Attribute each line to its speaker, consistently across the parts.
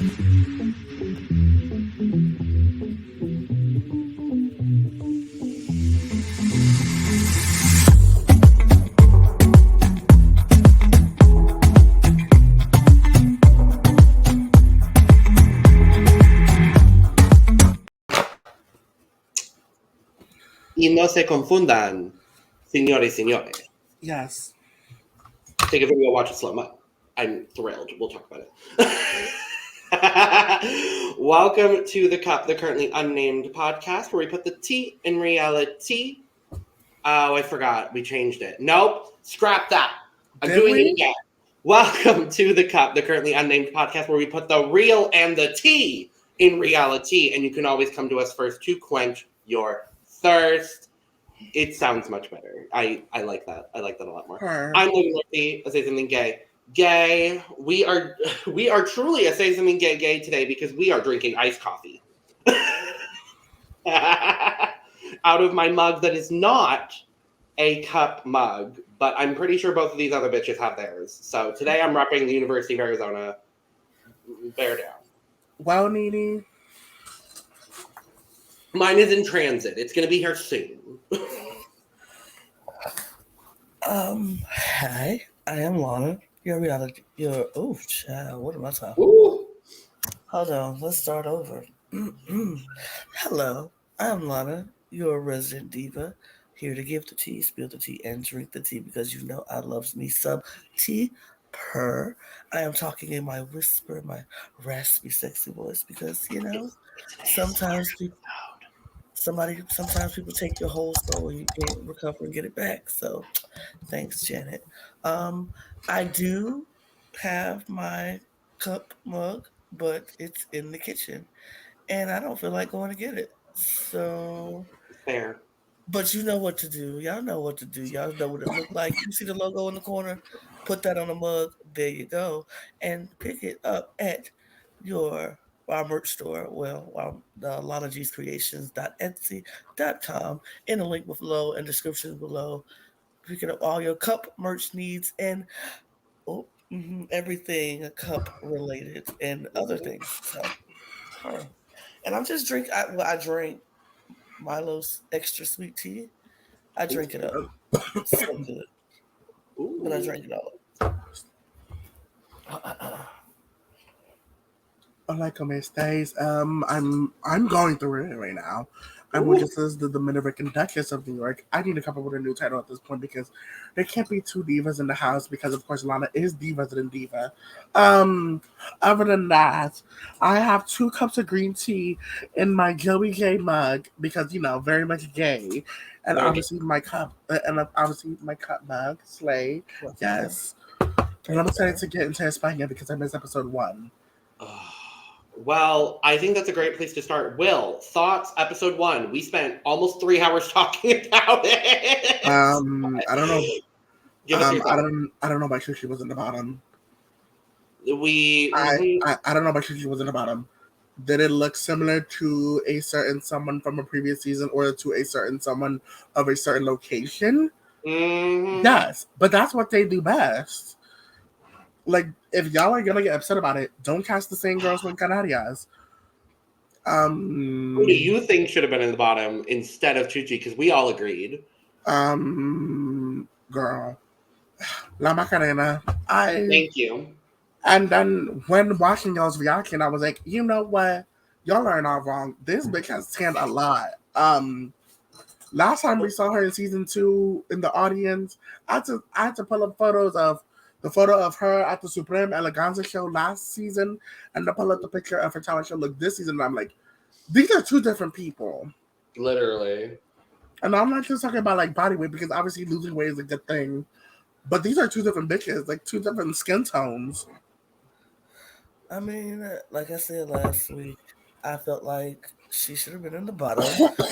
Speaker 1: Y no se confundan, señores, señores.
Speaker 2: Yes.
Speaker 1: Take a video, watch it slow-mo. I'm thrilled. We'll talk about it. Welcome to The Cup, the Currently Unnamed Podcast, where we put the T in reality. Oh, I forgot. We changed it. Nope. Scrap that. I'm doing it again. Welcome to The Cup, the Currently Unnamed Podcast, where we put the real and the T in reality. And you can always come to us first to quench your thirst. It sounds much better. I like that. I like that a lot more. I'm Logan. I say something gay. Gay. We are truly a say something gay today because we are drinking iced coffee out of my mug that is not a cup mug, but I'm pretty sure both of these other bitches have theirs. So today I'm repping the University of Arizona. Bear down.
Speaker 2: Wow, Nene.
Speaker 1: Mine is in transit. It's going to be here soon.
Speaker 2: Hi, I am Lana. Oh, child, what am I talking
Speaker 1: Ooh.
Speaker 2: Hold on, let's start over. Hello, I am Lana, your resident diva, here to give the tea, spill the tea, and drink the tea because you know I loves me some tea. I am talking in my whisper, my raspy, sexy voice because, you know, sometimes people take your whole soul and you can't recover and get it back. So thanks, Janet. I do have my cup mug, but it's in the kitchen and I don't feel like going to get it. So
Speaker 1: fair.
Speaker 2: But you know what to do. Y'all know what to do. Y'all know what it look like. You see the logo in the corner? Put that on a mug. There you go. And pick it up at our merch store. Well, the LanaG'sCreations.etsy.com in the link below and description below. Picking up all your cup merch needs and everything cup related and other things. So, and I'm just drinking. I drank Milo's extra sweet tea. I drink it up. It's so good.
Speaker 1: Ooh.
Speaker 2: But I drank it all up.
Speaker 3: Hola, ¿cómo estáis? I'm going through it right now. I'm with the Dominican Duchess of New York. I need to come up with a new title at this point because there can't be two divas in the house because, of course, Lana is the resident diva. Other than that, I have 2 cups of green tea in my Joey Gay mug because, you know, very much gay. And obviously my cup mug, slay. Yes. And I'm excited to get into España because I missed episode 1.
Speaker 1: Well, I think that's a great place to start. Will, thoughts? Episode 1. We spent almost 3 hours talking about it.
Speaker 3: I don't know.
Speaker 1: Give us your thoughts.
Speaker 3: I don't know why Chuchi was in the bottom.
Speaker 1: I
Speaker 3: don't know why Chuchi was in the bottom. Did it look similar to a certain someone from a previous season or to a certain someone of a certain location?
Speaker 1: Mm-hmm.
Speaker 3: Yes, but that's what they do best. Like, if y'all are gonna get upset about it, don't cast the same girls with Canarias.
Speaker 1: Who do you think should have been in the bottom instead of Chuchi? Because we all agreed.
Speaker 3: Girl, La Macarena.
Speaker 1: Thank you.
Speaker 3: And then when watching y'all's reaction, I was like, you know what? Y'all are not wrong. This bitch has tanned a lot. Last time we saw her in season 2 in the audience, I had to pull up photos of the photo of her at the Supreme Eleganza show last season and to pull up the picture of her talent show look this season. And I'm like, these are 2 different people.
Speaker 1: Literally.
Speaker 3: And I'm not just talking about like body weight because obviously losing weight is a good thing. But these are 2 different bitches, like 2 different skin tones.
Speaker 2: I mean, like I said last week, I felt like she should have been in the bottom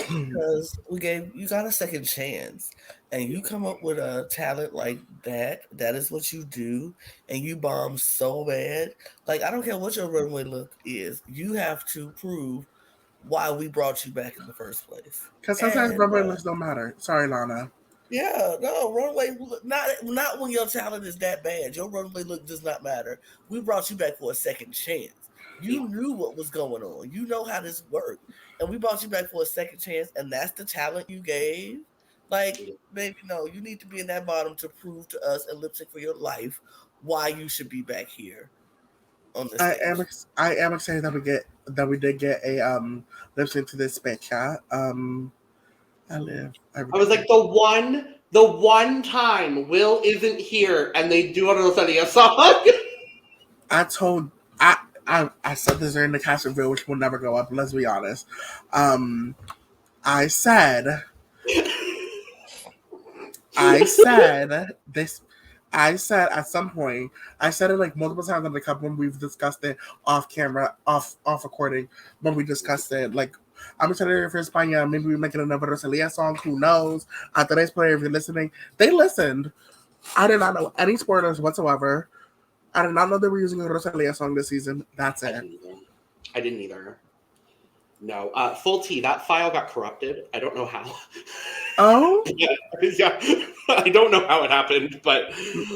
Speaker 2: because you got a second chance and you come up with a talent like that is what you do, and you bomb so bad. Like, I don't care what your runway look is, you have to prove why we brought you back in the first place.
Speaker 3: Because sometimes runway looks don't matter. Sorry, Lana.
Speaker 2: Yeah, no, runway not when your talent is that bad. Your runway look does not matter. We brought you back for a second chance. You knew what was going on. You know how this worked. And we brought you back for a second chance, and that's the talent you gave. Like, baby, no, you need to be in that bottom to prove to us and lip sync for your life why you should be back here on the stage.
Speaker 3: I am excited that we did get a lip sync to this Bestiah. I
Speaker 1: was like the one time Will isn't here and they do a Rosalia song.
Speaker 3: I said this during the cast review, which will never go up. Let's be honest. I said this. I said at some point. I said it like multiple times on the cup when we've discussed it off camera, off recording. When we discussed it, like I'm excited for España. Maybe we're making another Rosalia song. Who knows? At today's player, if you're listening, they listened. I did not know any spoilers whatsoever. I did not know they were using a Rosalia song this season. That's it.
Speaker 1: I didn't either. No. Full T, that file got corrupted. I don't know how.
Speaker 3: Oh?
Speaker 1: yeah. I don't know how it happened, but...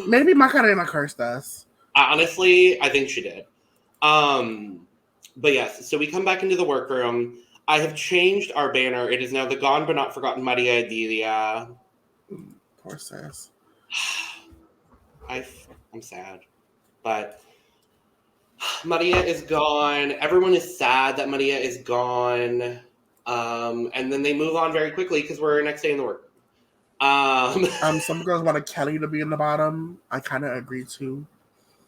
Speaker 3: Maybe Macarena cursed us.
Speaker 1: Honestly, I think she did. But yes, so we come back into the workroom. I have changed our banner. It is now the Gone But Not Forgotten Maria Delia.
Speaker 3: Poor sis.
Speaker 1: I'm sad. But Maria is gone. Everyone is sad that Maria is gone. And then they move on very quickly because we're next day in the work.
Speaker 3: Some girls wanted Kelly to be in the bottom. I kind of agree too.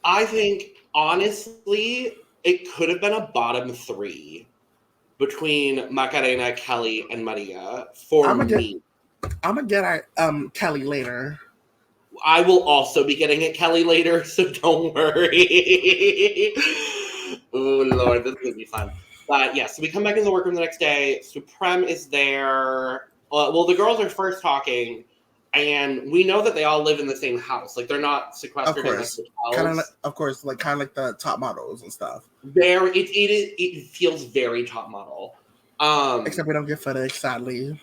Speaker 1: I think, honestly, it could have been a bottom 3 between Macarena, Kelly, and Maria for me.
Speaker 3: I'm going to get Kelly later.
Speaker 1: I will also be getting at Kelly later, so don't worry. Oh, Lord, this is going to be fun. But, yeah, so we come back in the workroom the next day. Supreme is there. Well, the girls are first talking, and we know that they all live in the same house. Like, they're not sequestered in the hotels.
Speaker 3: Of course, like kind of like the top models and stuff.
Speaker 1: It feels very top model.
Speaker 3: Except we don't get footage, sadly.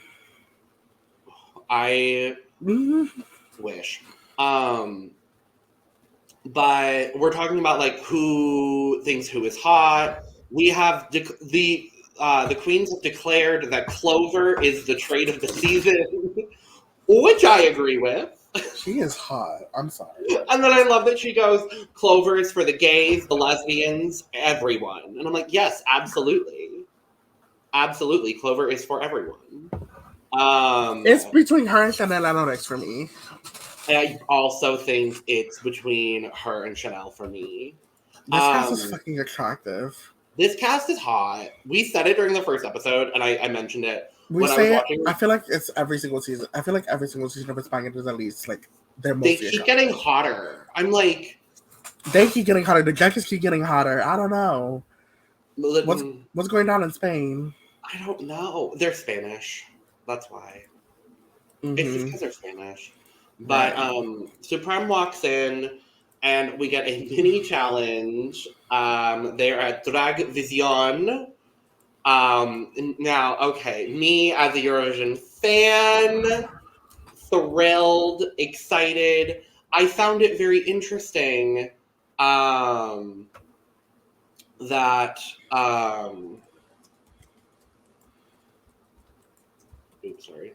Speaker 1: I wish. But we're talking about like who thinks who is hot. We have the queens have declared that Clover is the trade of the season, which I agree with.
Speaker 3: She is hot. I'm sorry.
Speaker 1: And then I love that she goes, Clover is for the gays, the lesbians, everyone. And I'm like, yes, absolutely. Absolutely. Clover is for everyone.
Speaker 3: It's between her and Chanel Anorex for me.
Speaker 1: I also think it's between her and Chanel for me.
Speaker 3: This cast is fucking attractive.
Speaker 1: This cast is hot. We said it during the first episode, and I mentioned it.
Speaker 3: I feel like it's every single season. I feel like every single season of España is at least like they're mostly
Speaker 1: they keep getting hotter. I'm like,
Speaker 3: they keep getting hotter. The judges keep getting hotter. I don't know. What's going on in Spain?
Speaker 1: I don't know. They're Spanish. That's why.
Speaker 3: Mm-hmm.
Speaker 1: It's just because they're Spanish. But Supreme walks in, and we get a mini challenge. They're at Drag Vision. Now, okay, me as a Eurovision fan, thrilled, excited. I found it very interesting that oops, sorry.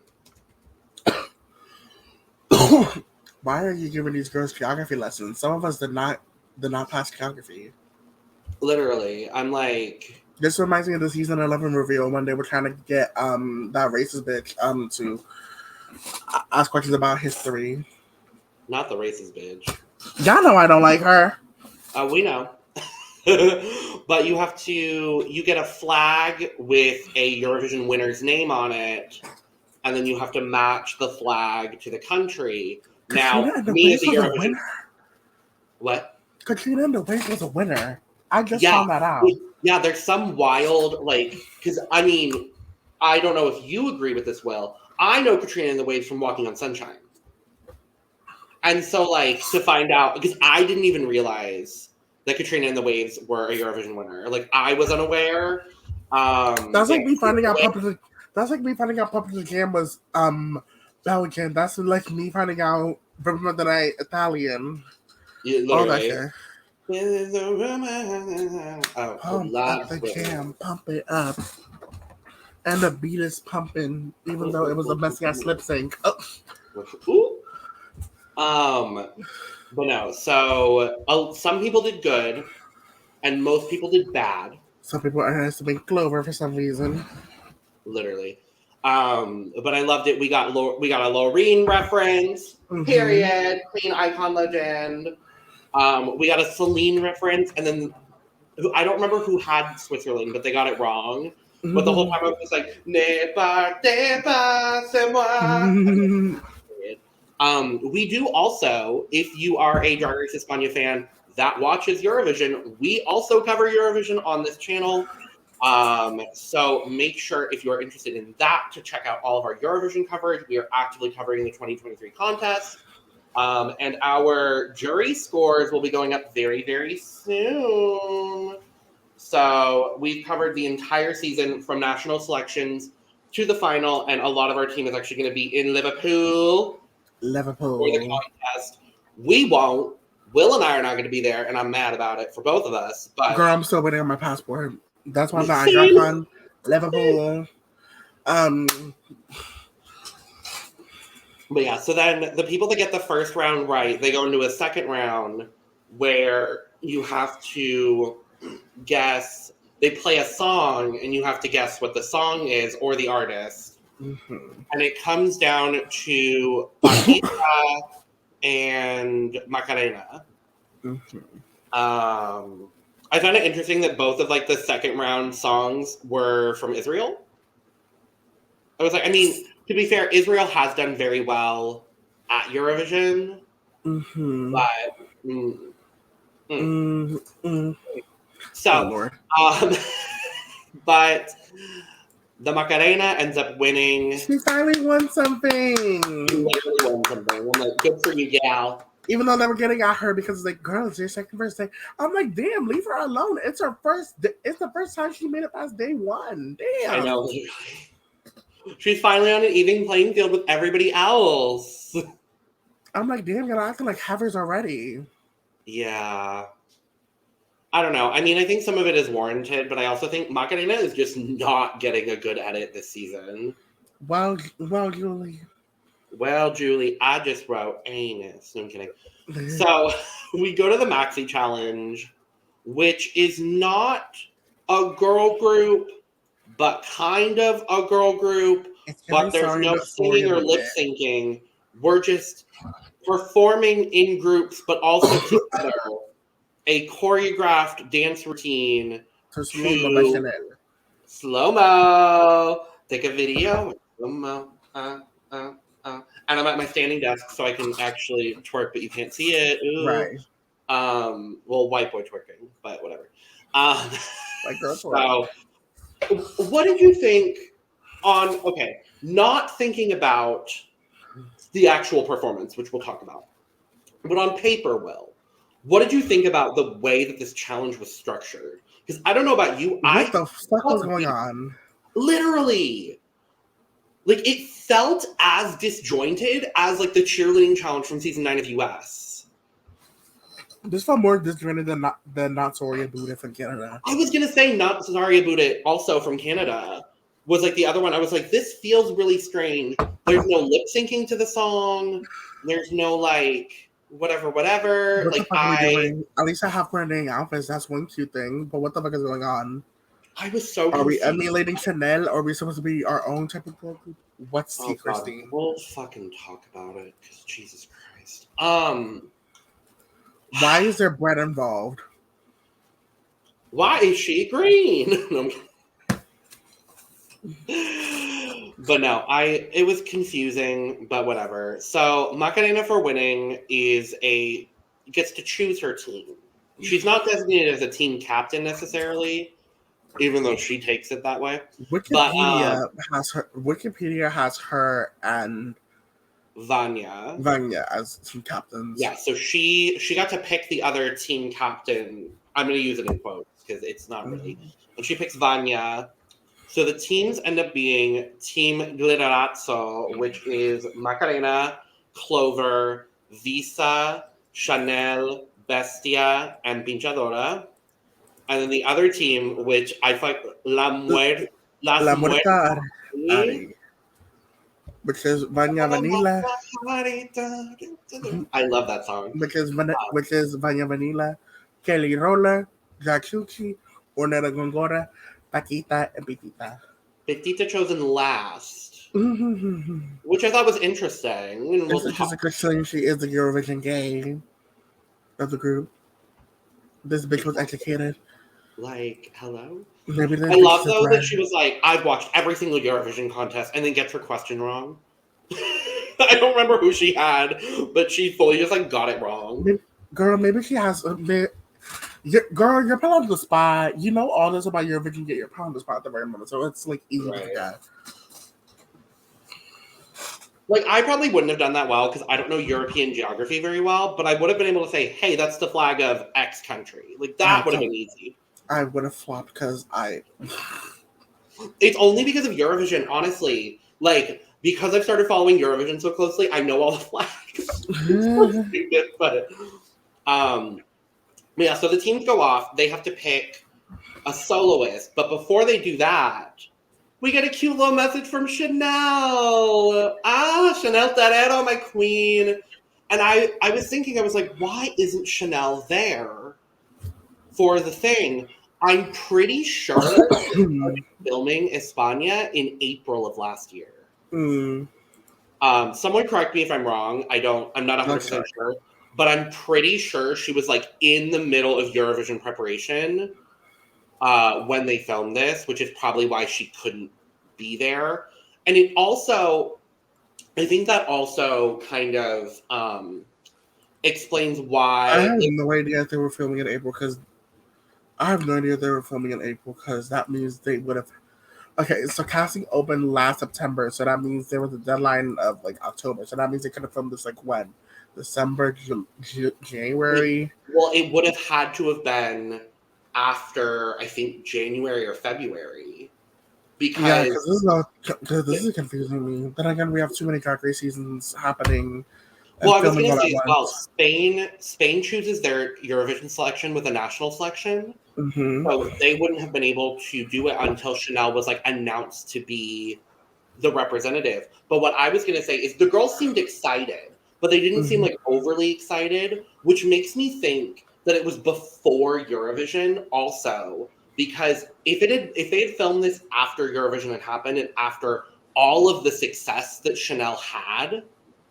Speaker 3: Why are you giving these girls geography lessons? Some of us did not pass geography.
Speaker 1: Literally, I'm like.
Speaker 3: This reminds me of the season 11 reveal when they were trying to get that racist bitch to ask questions about history.
Speaker 1: Not the racist bitch.
Speaker 3: Y'all know I don't like her.
Speaker 1: We know. But you get a flag with a Eurovision winner's name on it, and then you have to match the flag to the country. Now, me as a Eurovision winner. What?
Speaker 3: Katrina and the Waves was a winner. I just found that out.
Speaker 1: Yeah, there's some wild, like, because, I mean, I don't know if you agree with this, Will. I know Katrina and the Waves from Walking on Sunshine. And so, like, to find out, because I didn't even realize that Katrina and the Waves were a Eurovision winner. Like, I was unaware.
Speaker 3: That's like me finding out Public the Jam was Belgian. That's like me finding out Remember the Night Italian.
Speaker 1: Yeah,
Speaker 3: all that shit. Pump up the jam, pump it up. And the beat is pumping, even though it was a messy ass lip sync.
Speaker 1: Ooh. But no, so some people did good, and most people did bad.
Speaker 3: Some people underestimate Clover for some reason.
Speaker 1: Literally. But I loved it. We got a Loreen reference, period. Queen, icon, legend. We got a Celine reference, and then I don't remember who had Switzerland, but they got it wrong. But the whole time I was just like, ne partez pas, c'est moi. We do also, if you are a Drag Race España fan that watches Eurovision, we also cover Eurovision on this channel. So make sure, if you are interested in that, to check out all of our Eurovision coverage. We are actively covering the 2023 contest. And our jury scores will be going up very, very soon. So we've covered the entire season from national selections to the final, and a lot of our team is actually going to be in Liverpool for the contest. We won't. Will and I are not going to be there, and I'm mad about it for both of us. But
Speaker 3: girl, I'm still waiting on my passport. That's why I'm not. I got on Liverpool.
Speaker 1: But yeah, so then the people that get the first round right, they go into a second round where you have to guess. They play a song, and you have to guess what the song is or the artist. And it comes down to Pakita and Macarena. I found it interesting that both of like the second round songs were from Israel. I was like, I mean, to be fair, Israel has done very well at Eurovision, but so, but the Macarena ends up winning.
Speaker 3: She finally won something.
Speaker 1: She literally won something. I'm like, good for you, gal.
Speaker 3: Even though they were getting at her because it's like, girl, it's your second birthday. I'm like, damn, leave her alone. It's her first. It's the first time she made it past day one. Damn.
Speaker 1: I know. She's finally on an even playing field with everybody else.
Speaker 3: I'm like, damn, you're acting like havers already.
Speaker 1: Yeah. I don't know. I mean, I think some of it is warranted, but I also think Macarena is just not getting a good edit this season.
Speaker 3: Well, Julie.
Speaker 1: Well, Julie, I just wrote anus. No, I'm kidding. So we go to the Maxi Challenge, which is not a girl group, but kind of a girl group. But there's no singing or lip syncing. We're just performing in groups, but also together. A choreographed dance routine to slow-mo. Take a video. Slow-mo. And I'm at my standing desk, so I can actually twerk, but you can't see it. Ooh.
Speaker 3: Right.
Speaker 1: Well, white boy twerking, but whatever.
Speaker 3: Like girl twerk.
Speaker 1: So, what did you think on, okay, not thinking about the actual performance, which we'll talk about, but on paper, Will, what did you think about the way that this challenge was structured? Because I don't know about you.
Speaker 3: What the fuck was going on?
Speaker 1: Literally. Like, it felt as disjointed as, like, the cheerleading challenge from season 9 of US.
Speaker 3: This felt more disjointed than not Soraya Buddha from Canada.
Speaker 1: I was going to say not Soraya Buddha also from Canada was, like, the other one. I was like, this feels really strange. There's no lip syncing to the song. There's no, like, whatever.
Speaker 3: What
Speaker 1: like,
Speaker 3: the fuck are we doing? At least I have coordinating outfits. That's one cute thing. But what the fuck is going on?
Speaker 1: I was so confused.
Speaker 3: Are we emulating Chanel, or are we supposed to be our own type of group? What's secrecy?
Speaker 1: We'll fucking talk about it, because Jesus Christ.
Speaker 3: Why is there bread involved?
Speaker 1: Why is she green? But no, it was confusing, but whatever. So Macarena for winning gets to choose her team. She's not designated as a team captain necessarily, even though she takes it that way.
Speaker 3: Wikipedia has her and
Speaker 1: Vania
Speaker 3: as team captains.
Speaker 1: Yeah, so she got to pick the other team captain. I'm going to use it in quotes because it's not really. And she picks Vania. So the teams end up being Team Glitterazo, which is Macarena, Clover, Visa, Chanel, Bestia, and Pinchadora. And then the other team, which I find Las
Speaker 3: La
Speaker 1: Muertas
Speaker 3: Muerta Haris, which is Vania Vainilla.
Speaker 1: I love that song.
Speaker 3: Which is Vania Vainilla, Kelly Roller, Chuchi, Hornella Gongora, Pakita, and Pitita.
Speaker 1: Pitita chosen last, which I thought was interesting. And
Speaker 3: It's interesting considering she is the Eurovision game of the group. This bitch was educated.
Speaker 1: Like, hello?
Speaker 3: Maybe
Speaker 1: I love, though, that she was like, I've watched every single Eurovision contest, and then gets her question wrong. I don't remember who she had, but she fully just, like, got it wrong.
Speaker 3: Girl, maybe she has a bit... Girl, you're put on the spot. You know all this about Eurovision, get your put on the spot at the very moment, so it's, like, easy to forget.
Speaker 1: Like, I probably wouldn't have done that well, because I don't know European geography very well, but I would have been able to say, hey, that's the flag of X country. Like, that would have been easy.
Speaker 3: I would have flopped because
Speaker 1: It's only because of Eurovision, honestly. Like, because I've started following Eurovision so closely, I know all the flags. but yeah, so the teams go off. They have to pick a soloist. But before they do that, we get a cute little message from Chanel. Chanel Terrero, my queen. And I was thinking, I was like, why isn't Chanel there for the thing? I'm pretty sure they started filming España in April of last year. Someone correct me if I'm wrong. I'm not 100% sure. But I'm pretty sure she was like in the middle of Eurovision preparation when they filmed this, which is probably why she couldn't be there. And it also, I think that also kind of explains why.
Speaker 3: I have no idea if they were filming in April because that means they would have. Okay, so casting opened last September, so that means there was a deadline of like October. So that means they could have filmed this like when? December, January?
Speaker 1: Well, it would have had to have been after, I think, January or February. Because
Speaker 3: this is confusing me. Then again, we have too many Drag Race seasons happening.
Speaker 1: Well, I was going to say as well, Spain chooses their Eurovision selection with a national selection. So they wouldn't have been able to do it until Chanel was like announced to be the representative. But what I was going to say is the girls seemed excited, but they didn't seem like overly excited, which makes me think that it was before Eurovision also, because if they had filmed this after Eurovision had happened and after all of the success that Chanel had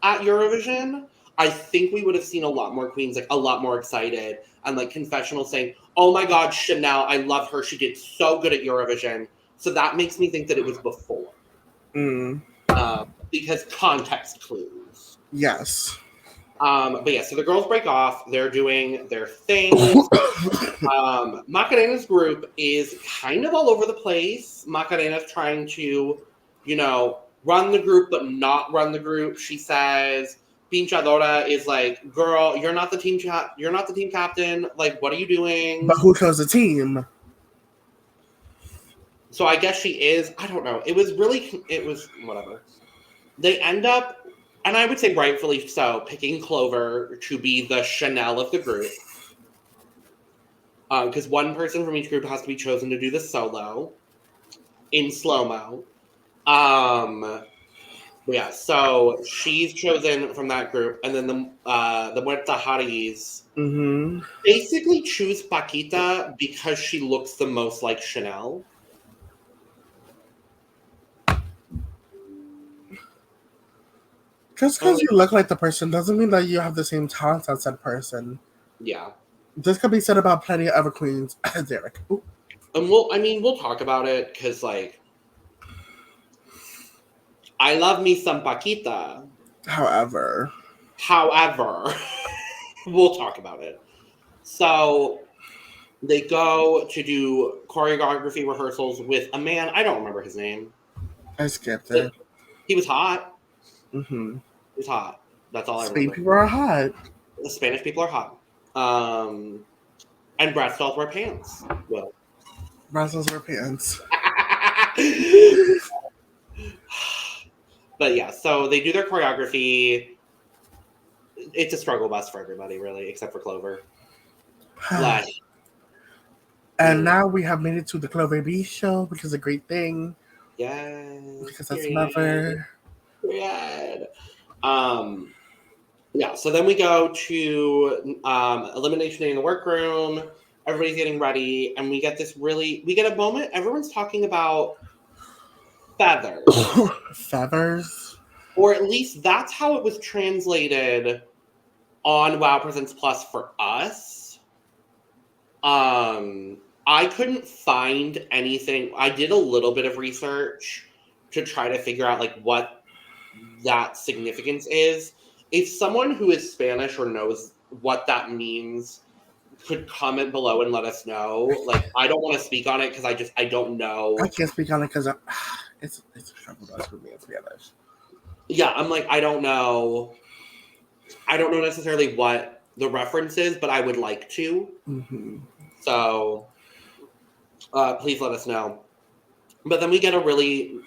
Speaker 1: at Eurovision, I think we would have seen a lot more queens, like a lot more excited and like confessional saying, oh my God, Chanel, I love her. She did so good at Eurovision. So that makes me think that it was before. Because context clues.
Speaker 3: Yes.
Speaker 1: But yeah, so the girls break off. They're doing their thing. Macarena's group is kind of all over the place. Macarena's trying to, run the group, but not run the group. She says, Chadora is like, girl, you're not the team captain. Like, what are you doing?
Speaker 3: But who chose the team?
Speaker 1: So I guess she is. I don't know. It was whatever. They end up, and I would say rightfully so, picking Clover to be the Chanel of the group. Because one person from each group has to be chosen to do the solo in slow-mo. Yeah, so she's chosen from that group, and then the Muerta Haris basically choose Pakita because she looks the most like Chanel.
Speaker 3: Just because you look like the person doesn't mean that you have the same talent as that person.
Speaker 1: Yeah.
Speaker 3: This could be said about plenty of other queens. Derek.
Speaker 1: And we'll talk about it because, like, I love me some Pakita.
Speaker 3: However,
Speaker 1: we'll talk about it. So they go to do choreography rehearsals with a man. I don't remember his name.
Speaker 3: I skipped it.
Speaker 1: He was hot.
Speaker 3: He
Speaker 1: was hot. That's all I remember.
Speaker 3: Spain people are hot.
Speaker 1: The Spanish people are hot. And Brad Stalls wear pants. Well,
Speaker 3: Brad Stalls wear pants.
Speaker 1: But yeah, so they do their choreography. It's a struggle bus for everybody, really, except for Clover. Blush.
Speaker 3: And now we have made it to the Clover Bish show, which is a great thing.
Speaker 1: Yes.
Speaker 3: Because that's Mother.
Speaker 1: Period. Yeah, so then we go to elimination day in the workroom. Everybody's getting ready, and we get a moment. Everyone's talking about feathers.
Speaker 3: Feathers?
Speaker 1: Or at least that's how it was translated on Wow Presents Plus for us. I couldn't find anything. I did a little bit of research to try to figure out like what that significance is. If someone who is Spanish or knows what that means could comment below and let us know. Like, I don't want to speak on it because I don't know.
Speaker 3: I can't speak on it because it's a struggle for me in Spanish.
Speaker 1: Yeah, I'm like, I don't know. I don't know necessarily what the reference is, but I would like to.
Speaker 3: Mm-hmm.
Speaker 1: So, please let us know. But then we get a really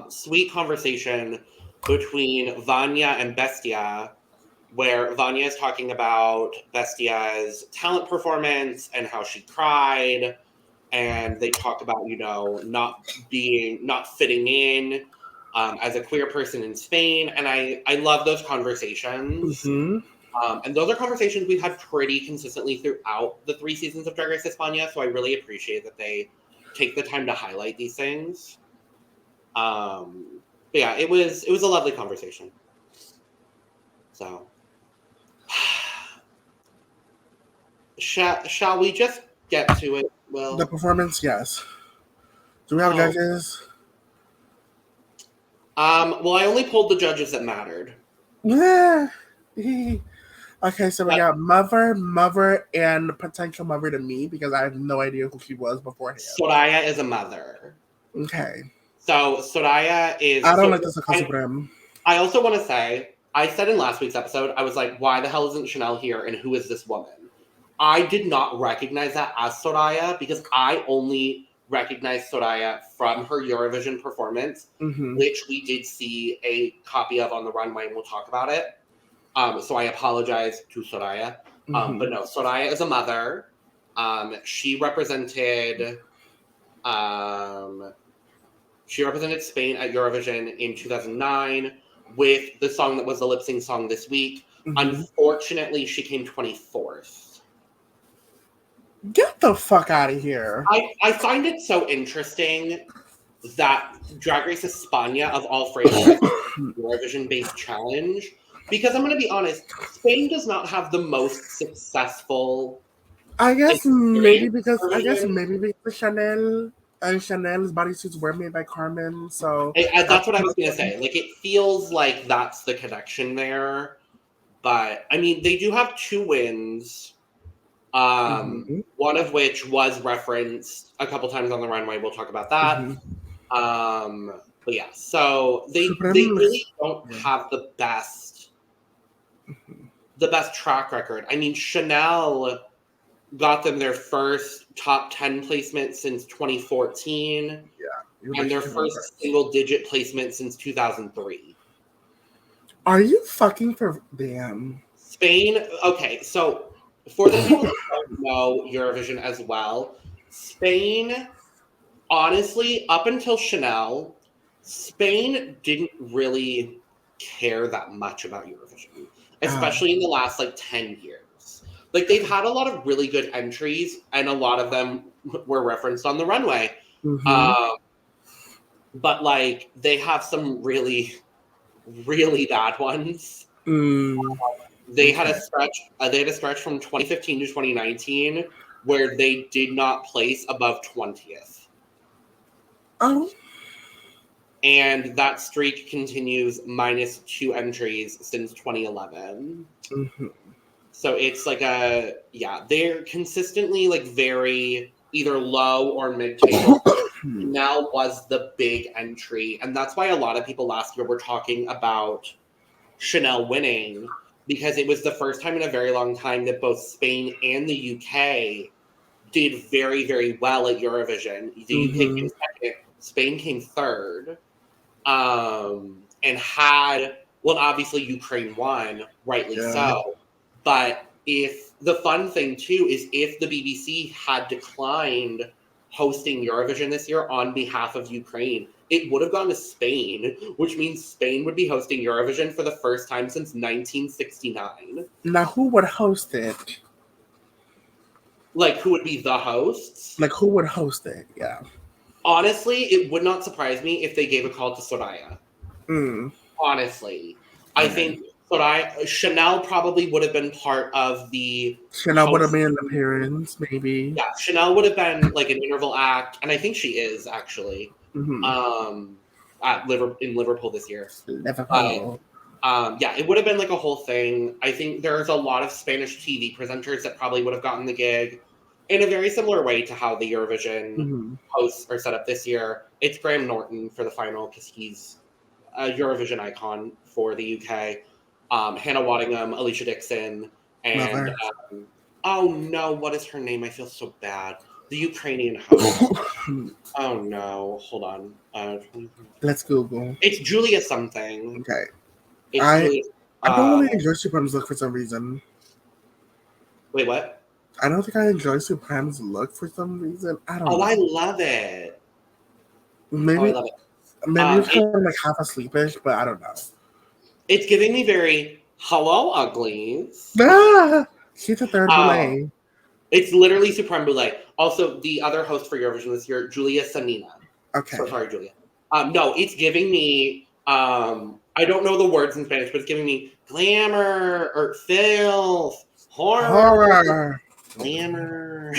Speaker 1: sweet conversation between Vania and Bestiah, where Vania is talking about Bestiah's talent performance and how she cried, and they talk about, not fitting in as a queer person in Spain, and I love those conversations.
Speaker 3: Mm-hmm.
Speaker 1: And those are conversations we've had pretty consistently throughout the 3 seasons of Drag Race España, so I really appreciate that they take the time to highlight these things. But yeah, it was a lovely conversation. So, shall we just get to it? Well,
Speaker 3: the performance, yes. Do we have judges?
Speaker 1: Well, I only pulled the judges that mattered.
Speaker 3: Yeah. Okay, so we got Mother, and potential Mother to me because I have no idea who she was beforehand.
Speaker 1: Soraya is a Mother.
Speaker 3: Okay.
Speaker 1: So Soraya is.
Speaker 3: I don't like this Supreme.
Speaker 1: I also want to say, I said in last week's episode, I was like, why the hell isn't Chanel here and who is this woman? I did not recognize that as Soraya because I only recognized Soraya from her Eurovision performance, which we did see a copy of on the runway, and we'll talk about it. So I apologize to Soraya. But no, Soraya is a Mother. She represented Spain at Eurovision in 2009 with the song that was the lip sync song this week. Unfortunately, she came 24th.
Speaker 3: Get the fuck out of here.
Speaker 1: I find it so interesting that Drag Race España, of all franchises, Eurovision-based challenge, because I'm going to be honest, Spain does not have the most successful.
Speaker 3: I guess maybe because Chanel and Chanel's bodysuits were made by Carmen, so
Speaker 1: that's what I was going to say. Like, it feels like that's the connection there, but I mean, they do have 2 wins. One of which was referenced a couple times on the runway. We'll talk about that. But yeah, so they really don't have the best track record. I mean, Chanel got them their first top 10 placement since 2014. Yeah. And their first single-digit placement since 2003.
Speaker 3: Are you fucking for damn?
Speaker 1: Spain, okay, so for the people who don't know Eurovision as well, Spain, honestly, up until Chanel, Spain didn't really care that much about Eurovision, especially in the last 10 years. Like, they've had a lot of really good entries, and a lot of them were referenced on the runway. But they have some really, really bad ones. They had a stretch from 2015 to 2019 where they did not place above 20th.
Speaker 3: Oh. And
Speaker 1: that streak continues minus 2 entries since 2011. So it's they're consistently very either low or mid-table. Now was the big entry. And that's why a lot of people last year were talking about Chanel winning, because it was the first time in a very long time that both Spain and the UK did very, very well at Eurovision. The UK came second, Spain came third, and obviously Ukraine won, rightly so, but if the fun thing too is if the BBC had declined hosting Eurovision this year on behalf of Ukraine, it would have gone to Spain, which means Spain would be hosting Eurovision for the first time since 1969.
Speaker 3: Now, who would host it?
Speaker 1: Like, who would be the hosts?
Speaker 3: Like, who would host it? Yeah.
Speaker 1: Honestly, it would not surprise me if they gave a call to Soraya. Honestly. I think Chanel probably would have been part of the...
Speaker 3: Chanel would have made an appearance, maybe.
Speaker 1: Yeah, Chanel would have been like an interval act, and I think she is, actually, in Liverpool this year.
Speaker 3: Liverpool.
Speaker 1: Yeah, it would have been like a whole thing. I think there's a lot of Spanish TV presenters that probably would have gotten the gig in a very similar way to how the Eurovision hosts are set up this year. It's Graham Norton for the final because he's a Eurovision icon for the UK. Hannah Waddingham, Alicia Dixon, and oh no, what is her name? I feel so bad. The Ukrainian host. Oh no, hold on.
Speaker 3: Let's Google.
Speaker 1: It's Julia something.
Speaker 3: Okay.
Speaker 1: I
Speaker 3: don't really enjoy Supreme's look for some reason.
Speaker 1: Wait, what?
Speaker 3: I don't think I enjoy Supreme's look for some reason. I don't know.
Speaker 1: Oh, I love it.
Speaker 3: Maybe,
Speaker 1: I love it.
Speaker 3: Maybe it's kind of like half asleepish, but I don't know.
Speaker 1: It's giving me very, hello, uglies.
Speaker 3: Ah! She's a third boulé.
Speaker 1: It's literally Supreme Boulé. Also, the other host for Eurovision this year, Julia Sanina.
Speaker 3: Okay.
Speaker 1: So sorry, Julia. No, it's giving me, I don't know the words in Spanish, but it's giving me glamour or filth, horror. Glamour.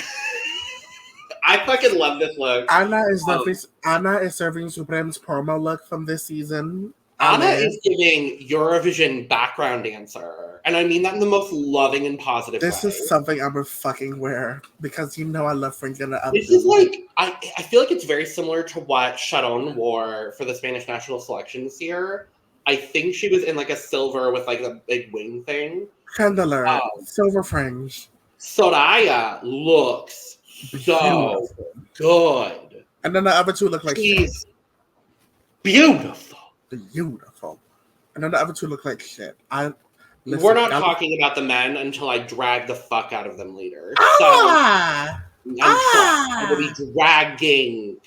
Speaker 1: I fucking love this look.
Speaker 3: Anna is serving Supreme's promo look from this season.
Speaker 1: Anna is giving Eurovision background dancer. And I mean that in the most loving and positive way.
Speaker 3: This is something I would fucking wear because you know I love Franklin.
Speaker 1: This is like, I feel like it's very similar to what Sharon wore for the Spanish national selection this year. I think she was in like a silver with like a big wing thing.
Speaker 3: Chandelier, silver fringe.
Speaker 1: Soraya looks so good.
Speaker 3: And then the other two look like
Speaker 1: she's beautiful.
Speaker 3: Beautiful. And then the other two look like shit.
Speaker 1: We're not talking about the men until I drag the fuck out of them later. I will be dragging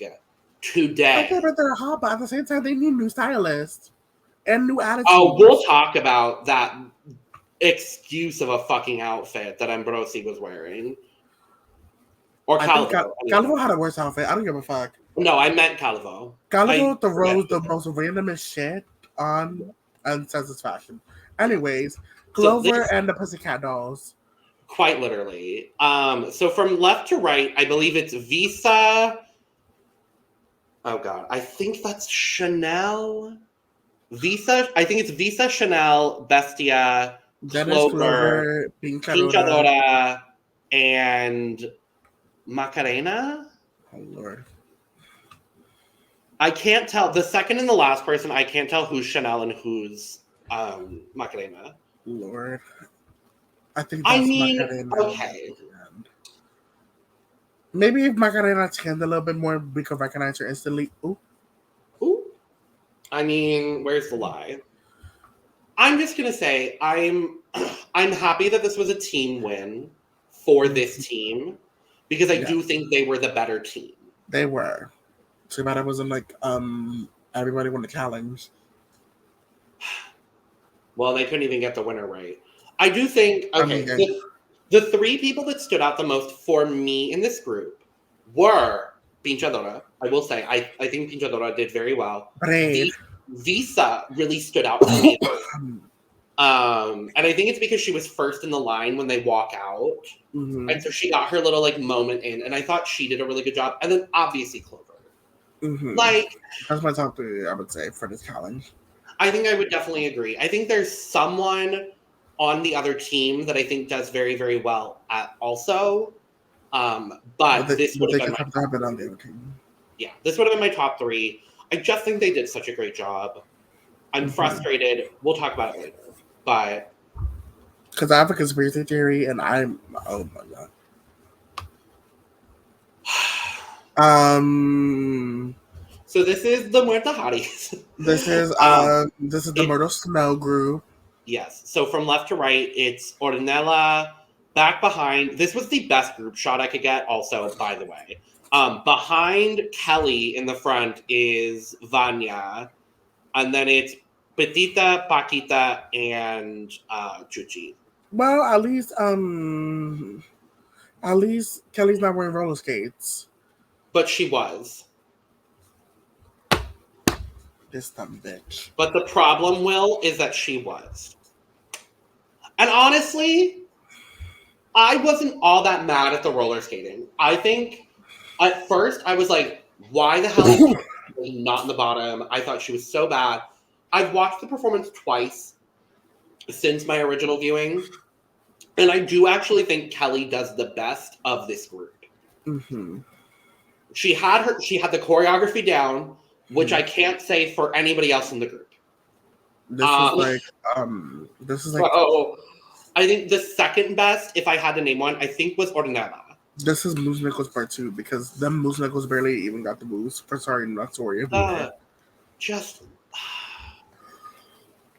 Speaker 1: today.
Speaker 3: Okay, but they're hot, but at the same time, they need new stylists and new attitudes.
Speaker 1: Oh, we'll talk about that excuse of a fucking outfit that Ambrosi was wearing. Or Calvo.
Speaker 3: Calvo had a worse outfit. I don't give a fuck.
Speaker 1: No, I meant Calvo.
Speaker 3: Calvo throws the most randomest shit on Uncensored Fashion. Anyways, Clover and the Pussycat Dolls.
Speaker 1: Quite literally. So from left to right, I believe it's Visa. Oh God, I think that's Chanel. Visa. I think it's Visa, Chanel, Bestiah, Clover, Chadora, and Macarena.
Speaker 3: Oh Lord.
Speaker 1: I can't tell. The second and the last person, I can't tell who's Chanel and who's Macarena.
Speaker 3: Lord. I think that's Macarena.
Speaker 1: Okay.
Speaker 3: Maybe if Macarena tanned a little bit more, we could recognize her instantly. Ooh.
Speaker 1: Ooh. I mean, where's the lie? I'm just gonna say I'm happy that this was a team win for this team because I do think they were the better team.
Speaker 3: They were. Too bad it wasn't like everybody won the challenge.
Speaker 1: Well, they couldn't even get the winner right. I do think the three people that stood out the most for me in this group were Chadora. I will say I think Chadora did very well. Visa really stood out for me. And I think it's because she was first in the line when they walk out. Mm-hmm. And so she got her little like moment in, and I thought she did a really good job. And then obviously Clover.
Speaker 3: Mm-hmm.
Speaker 1: Like
Speaker 3: that's my top three, I would say, for this challenge.
Speaker 1: I think I would definitely agree. I think there's someone on the other team that I think does very, very well at also. But this would have been my top three. Yeah, this would have been my top three. I just think they did such a great job. I'm frustrated. We'll talk about it later. But
Speaker 3: because I have a conspiracy theory, and I'm oh my god.
Speaker 1: So this is the Muerta Haris.
Speaker 3: This is the Myrtle Snow group.
Speaker 1: Yes. So from left to right, it's Hornella back behind, this was the best group shot I could get, also, by the way. Behind Kelly in the front is Vania, and then it's Pitita, Pakita, and Chuchi.
Speaker 3: Well, at least Kelly's not wearing roller skates.
Speaker 1: But she was.
Speaker 3: This dumb bitch.
Speaker 1: But the problem, Will, is that she was. And honestly, I wasn't all that mad at the roller skating. I think at first I was like, why the hell is she not in the bottom? I thought she was so bad. I've watched the performance twice since my original viewing. And I do actually think Kelly does the best of this group.
Speaker 3: Mm-hmm.
Speaker 1: She had the choreography down, which I can't say for anybody else in the group.
Speaker 3: This is like
Speaker 1: I think the second best, if I had to name one, I think was Hornella.
Speaker 3: This is Moose Nichols part 2 because them Moose Nichols barely even got the moves. For sorry, not sorry.
Speaker 1: Just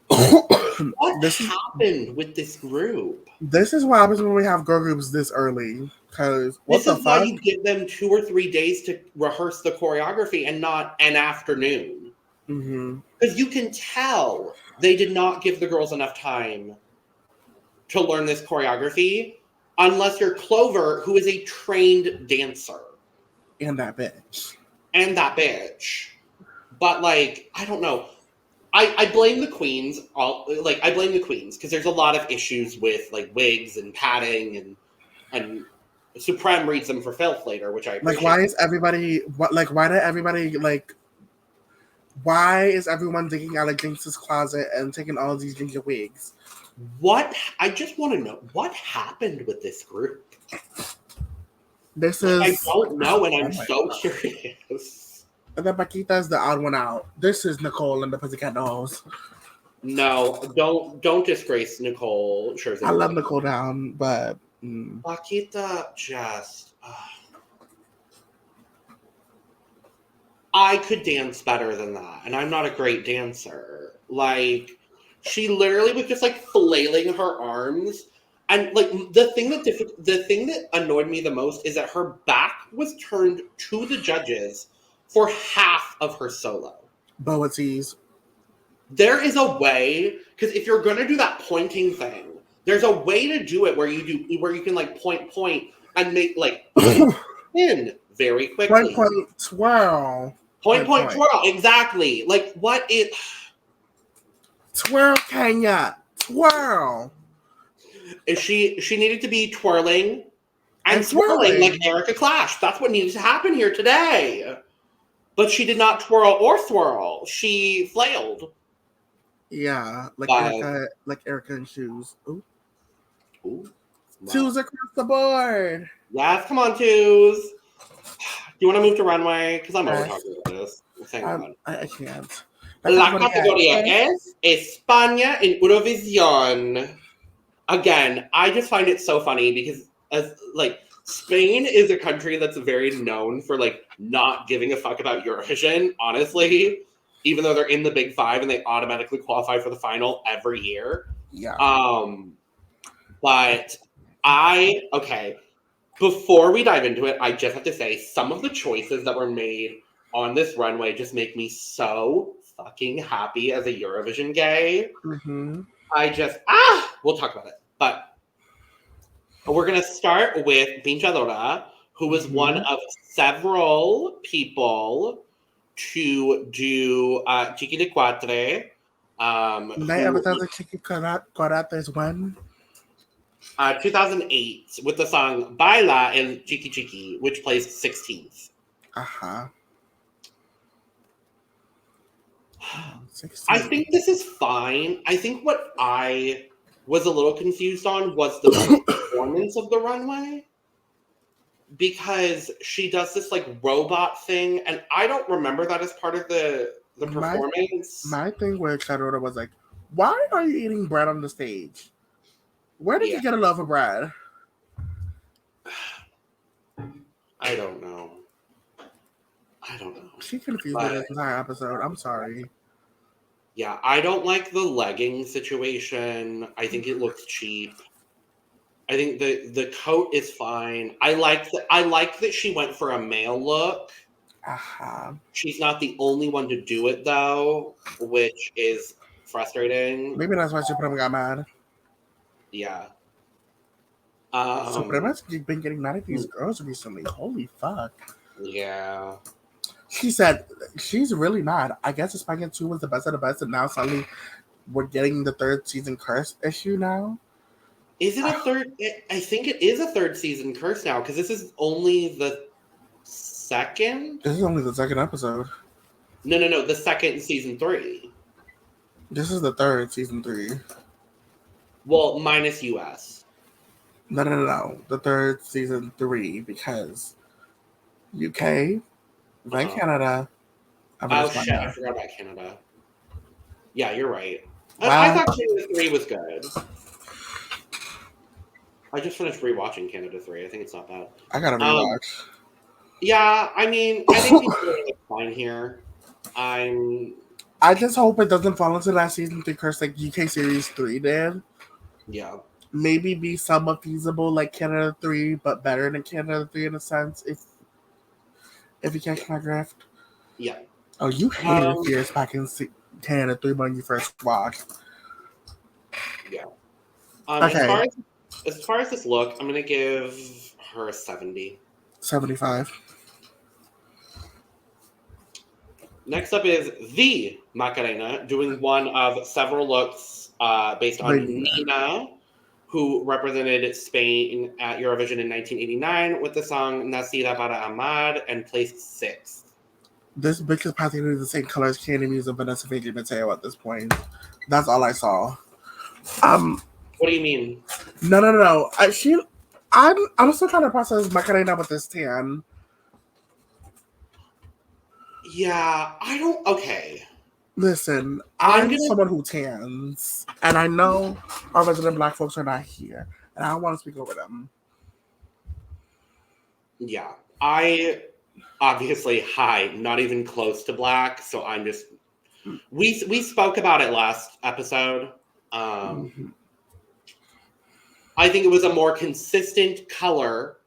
Speaker 1: what happened with this group?
Speaker 3: This is what happens when we have girl groups this early. Because
Speaker 1: this is why you give them 2 or 3 days to rehearse the choreography and not an afternoon. Because you can tell they did not give the girls enough time to learn this choreography, unless you're Clover, who is a trained dancer.
Speaker 3: And that bitch.
Speaker 1: But, like, I don't know. I blame the queens. I blame the queens because there's a lot of issues with, like, wigs and padding and Supreme reads them for filth later, which I appreciate.
Speaker 3: Like, why is everyone digging out of Jinx's closet and taking all of these ginger wigs?
Speaker 1: I just want to know, what happened with this group?
Speaker 3: I
Speaker 1: don't know, and I'm so curious.
Speaker 3: And then Pakita is the odd one out. This is Nicole and the Pussycat Dolls.
Speaker 1: No, don't disgrace Nicole. Sure,
Speaker 3: I love Nicole down, but
Speaker 1: Pakita just. I could dance better than that, and I'm not a great dancer. Like, she literally was just like flailing her arms, and like the thing that annoyed me the most is that her back was turned to the judges for half of her solo.
Speaker 3: Boa tease.
Speaker 1: There is a way, because if you're gonna do that pointing thing, there's a way to do it where you can like point and make like in very quickly.
Speaker 3: Point, twirl.
Speaker 1: Point, twirl. Exactly. Like, what is...
Speaker 3: Twirl, Kenya. Twirl.
Speaker 1: She needed to be twirling and swirling like Erica Clash. That's what needed to happen here today. But she did not twirl or swirl. She flailed.
Speaker 3: Yeah, like Erica in shoes. Ooh.
Speaker 1: Wow.
Speaker 3: Twos across the board.
Speaker 1: Yes, come on, twos. Do you want to move to runway? Because I'm over talking about this.
Speaker 3: I can't.
Speaker 1: La categoría es España en Eurovision. Again, I just find it so funny because Spain is a country that's very known for like not giving a fuck about Eurovision, honestly, even though they're in the Big Five and they automatically qualify for the final every year.
Speaker 3: Yeah.
Speaker 1: But before we dive into it, I just have to say some of the choices that were made on this runway just make me so fucking happy as a Eurovision gay.
Speaker 3: Mm-hmm.
Speaker 1: We'll talk about it. But we're going to start with Chadora, who was one of several people to do Chiqui de Cuatre.
Speaker 3: Night Ever Chiqui Cuatre is when?
Speaker 1: 2008 with the song Baila El Chiqui Chiqui, which placed 16th.
Speaker 3: Uh-huh.
Speaker 1: I think this is fine. I think what I was a little confused on was the performance of the runway. Because she does this like robot thing, and I don't remember that as part of the performance.
Speaker 3: My thing with Chadora was like, why are you eating bread on the stage? Where did you get a love of bread?
Speaker 1: I don't know.
Speaker 3: She confused me this entire episode. I'm sorry.
Speaker 1: Yeah, I don't like the legging situation. I think it looks cheap. I think the coat is fine. I like that she went for a male look.
Speaker 3: Uh-huh.
Speaker 1: She's not the only one to do it though, which is frustrating.
Speaker 3: Maybe that's why Suprema got mad.
Speaker 1: Yeah.
Speaker 3: Suprema's been getting mad at these girls recently. Holy fuck.
Speaker 1: Yeah.
Speaker 3: She said she's really mad. I guess España 2 was the best of the best, and now suddenly we're getting the third season curse issue now.
Speaker 1: Is it a third? I think it is a third season curse now because this is only the second.
Speaker 3: This is only the second episode.
Speaker 1: No. The second season 3.
Speaker 3: This is the third season 3.
Speaker 1: Well, minus US.
Speaker 3: No. The third season 3 because UK, then Canada.
Speaker 1: Oh shit! I forgot about Canada. Yeah, you're right.
Speaker 3: Wow.
Speaker 1: I thought Canada 3 was good. I just finished rewatching Canada 3. I think it's not bad.
Speaker 3: I gotta rewatch.
Speaker 1: Yeah, I mean, I think people are fine here.
Speaker 3: I just hope it doesn't fall into that season 3 curse like UK Series 3 did.
Speaker 1: Yeah.
Speaker 3: Maybe be somewhat feasible like Canada 3, but better than Canada 3 in a sense, if you catch my drift.
Speaker 1: Yeah.
Speaker 3: Oh, you hated Fierce back in Canada 3 when you first watched.
Speaker 1: Yeah.
Speaker 3: Okay.
Speaker 1: As far as this look, I'm gonna give her a 70.
Speaker 3: 75.
Speaker 1: Next up is the Macarena, doing one of several looks based on Nina, who represented Spain at Eurovision in 1989 with the song Nacida para Amar and placed 6th.
Speaker 3: This bitch is practically the same color as Candy Muse and Vanessa Fiji Mateo at this point. That's all I saw.
Speaker 1: What do you mean?
Speaker 3: No. I'm still trying to process Macarena with this tan.
Speaker 1: Yeah, I don't. Okay.
Speaker 3: Listen, I'm someone who tans, and I know our resident Black folks are not here, and I don't want to speak over them.
Speaker 1: Yeah, I obviously not even close to Black, so I'm just. We spoke about it last episode. I think it was a more consistent color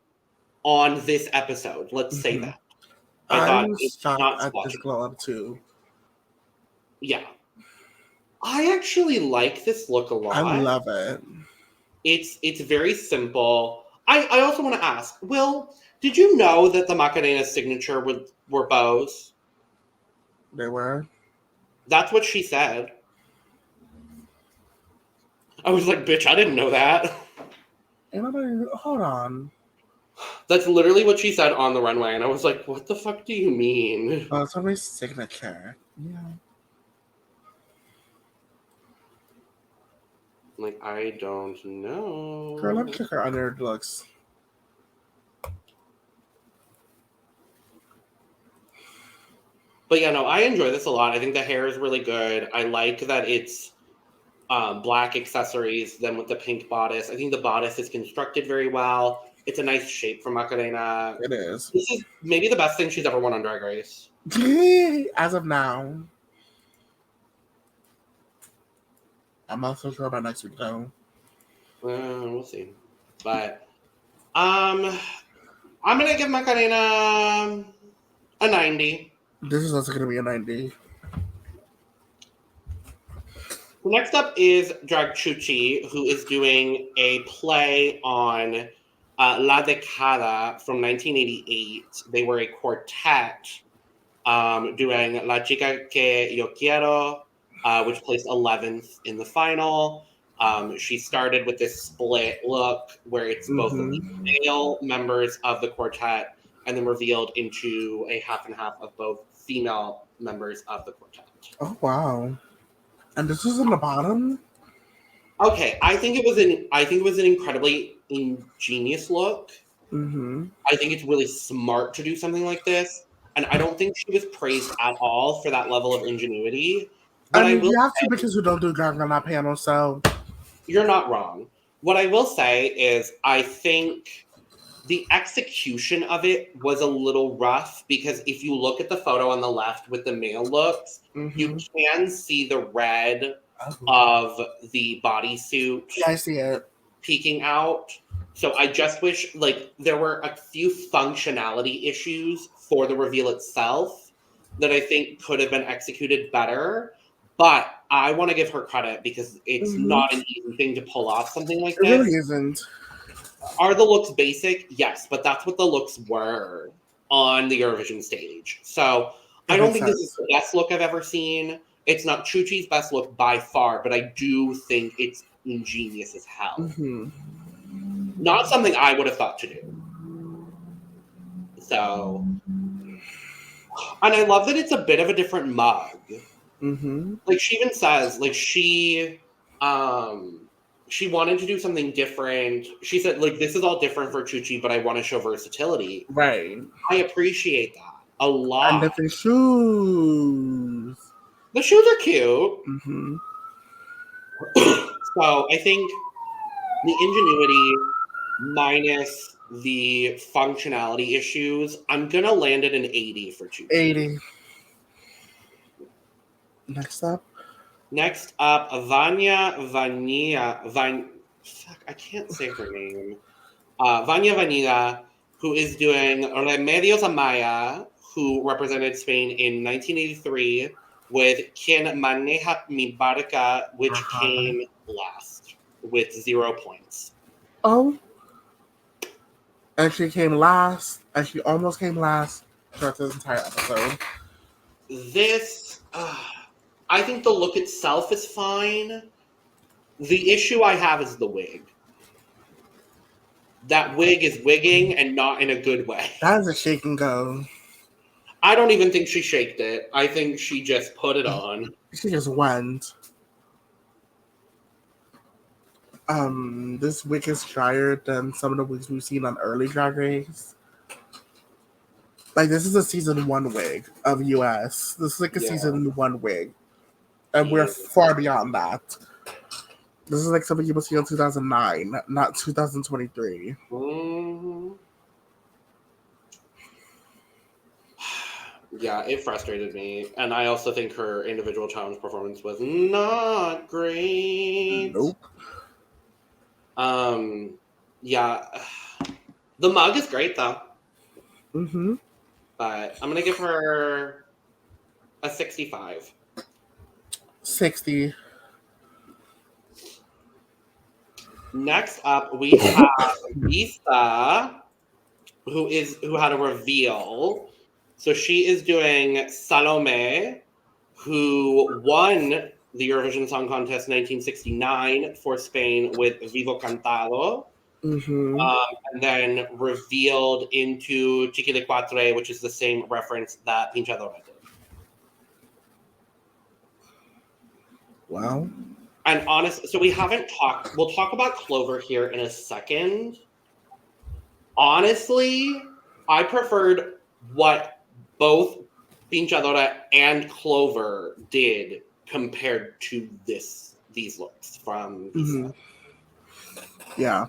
Speaker 1: on this episode. Let's say that.
Speaker 3: I'm shocked at this glow up too.
Speaker 1: Yeah. I actually like this look a lot.
Speaker 3: I love it.
Speaker 1: It's very simple. I also want to ask, Will, did you know that the Macarena signature were bows?
Speaker 3: They were?
Speaker 1: That's what she said. I was like, bitch, I didn't know that.
Speaker 3: Hold on.
Speaker 1: That's literally what she said on the runway, and I was like, what the fuck do you mean?
Speaker 3: Oh, it's somebody's signature. Yeah.
Speaker 1: Like, I don't know.
Speaker 3: Girl, let me check her under looks.
Speaker 1: But yeah, no, I enjoy this a lot. I think the hair is really good. I like that it's black accessories, then with the pink bodice. I think the bodice is constructed very well. It's a nice shape for Macarena.
Speaker 3: It is.
Speaker 1: This is maybe the best thing she's ever won on Drag Race.
Speaker 3: As of now. I'm not so sure about next week, though.
Speaker 1: We'll see. But I'm going to give Macarena a 90.
Speaker 3: This is also going to be a 90.
Speaker 1: Next up is Drag Chuchi, who is doing a play on La Década from 1988. They were a quartet doing La Chica Que Yo Quiero, which placed 11th in the final. She started with this split look where it's both the male members of the quartet and then revealed into a half and half of both female members of the quartet.
Speaker 3: Oh, wow. And this is in the bottom?
Speaker 1: Okay, I think it was an incredibly ingenious look. I think it's really smart to do something like this, and I don't think she was praised at all for that level of ingenuity. But
Speaker 3: I mean, you have two bitches who don't do drag on that panel, so
Speaker 1: you're not wrong. What I will say is, I think the execution of it was a little rough because if you look at the photo on the left with the male looks, you can see the red of the bodysuit.
Speaker 3: Yeah, I see it
Speaker 1: Peeking out. So I just wish, like, there were a few functionality issues for the reveal itself that I think could have been executed better. But I want to give her credit because it's not an easy thing to pull off something like
Speaker 3: It
Speaker 1: this.
Speaker 3: really isn't.
Speaker 1: Are the looks basic? Yes, but that's what the looks were on the Eurovision stage. So I don't think this is the best look I've ever seen. It's not Chuchi's best look by far, but I do think it's ingenious as hell.
Speaker 3: Mm-hmm.
Speaker 1: Not something I would have thought to do. So, and I love that it's a bit of a different mug.
Speaker 3: Mm-hmm.
Speaker 1: Like, she even says, like, she wanted to do something different. She said, like, this is all different for Chuchi, but I want to show versatility.
Speaker 3: Right.
Speaker 1: I appreciate that a lot.
Speaker 3: And different shoes.
Speaker 1: The shoes are cute.
Speaker 3: Mm-hmm.
Speaker 1: So I think the ingenuity minus the functionality issues, I'm going to land at an 80 for Chuchi.
Speaker 3: 80. Next up,
Speaker 1: Vania Vainilla. Fuck, I can't say her name. Vania Vainilla, who is doing Remedios Amaya, who represented Spain in 1983 with Quien Maneja Mi Barca, which came last with 0 points.
Speaker 3: Oh. And she came last, and she almost came last throughout this entire episode.
Speaker 1: This, I think the look itself is fine. The issue I have is the wig. That wig is wigging and not in a good way.
Speaker 3: That is a shake and go.
Speaker 1: I don't even think she shaked it. I think she just put it on.
Speaker 3: She just went. This wig is drier than some of the wigs we've seen on early Drag Race. Like, this is a season 1 wig of US. This is like a season 1 wig. And we're far beyond that. This is like something you will see on 2009, not 2023.
Speaker 1: Mm-hmm. Yeah, it frustrated me. And I also think her individual challenge performance was not great.
Speaker 3: Nope.
Speaker 1: Yeah. The mug is great, though.
Speaker 3: Mm-hmm.
Speaker 1: But I'm going to give her a 65.
Speaker 3: 60.
Speaker 1: Next up, we have Lisa, who had a reveal. So she is doing Salome, who won the Eurovision Song Contest 1969 for Spain with Vivo Cantado.
Speaker 3: Mm-hmm.
Speaker 1: And then revealed into Chiqui de Quatre, which is the same reference that Chadora did.
Speaker 3: Wow.
Speaker 1: And so we'll talk about Clover here in a second. Honestly, I preferred what both Chadora and Clover did compared to these looks from Lisa.
Speaker 3: Mm-hmm. Yeah.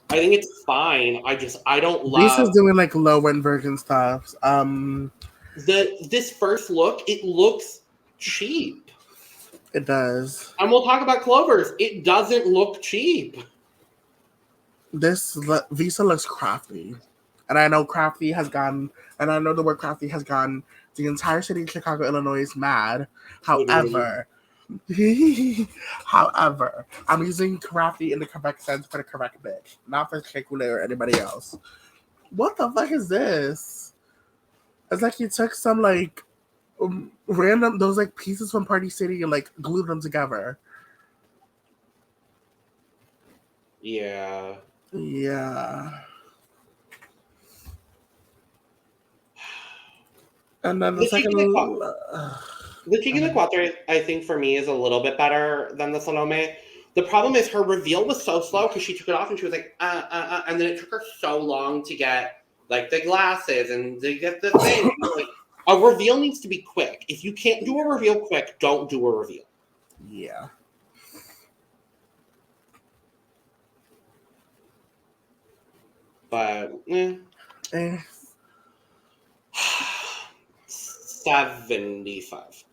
Speaker 1: I think it's fine. I don't love.
Speaker 3: Lisa's doing like low end version stuff.
Speaker 1: This first look, it looks cheap.
Speaker 3: It does.
Speaker 1: And we'll talk about Clover's. It doesn't look cheap.
Speaker 3: This Visa looks crafty. And I know crafty has gone, and I know the word crafty has gone the entire city of Chicago, Illinois is mad. However, I'm using crafty in the correct sense for the correct bitch, not for Shakule or anybody else. What the fuck is this? It's like you took some like random those like pieces from Party City and like glued them together.
Speaker 1: Yeah.
Speaker 3: And then the
Speaker 1: Chiqui de Quatre, I think for me is a little bit better than the Salome. The problem is her reveal was so slow because she took it off and she was like, and then it took her so long to get like the glasses and to get the thing. Like, a reveal needs to be quick. If you can't do a reveal quick, don't do a reveal.
Speaker 3: Yeah.
Speaker 1: But 75.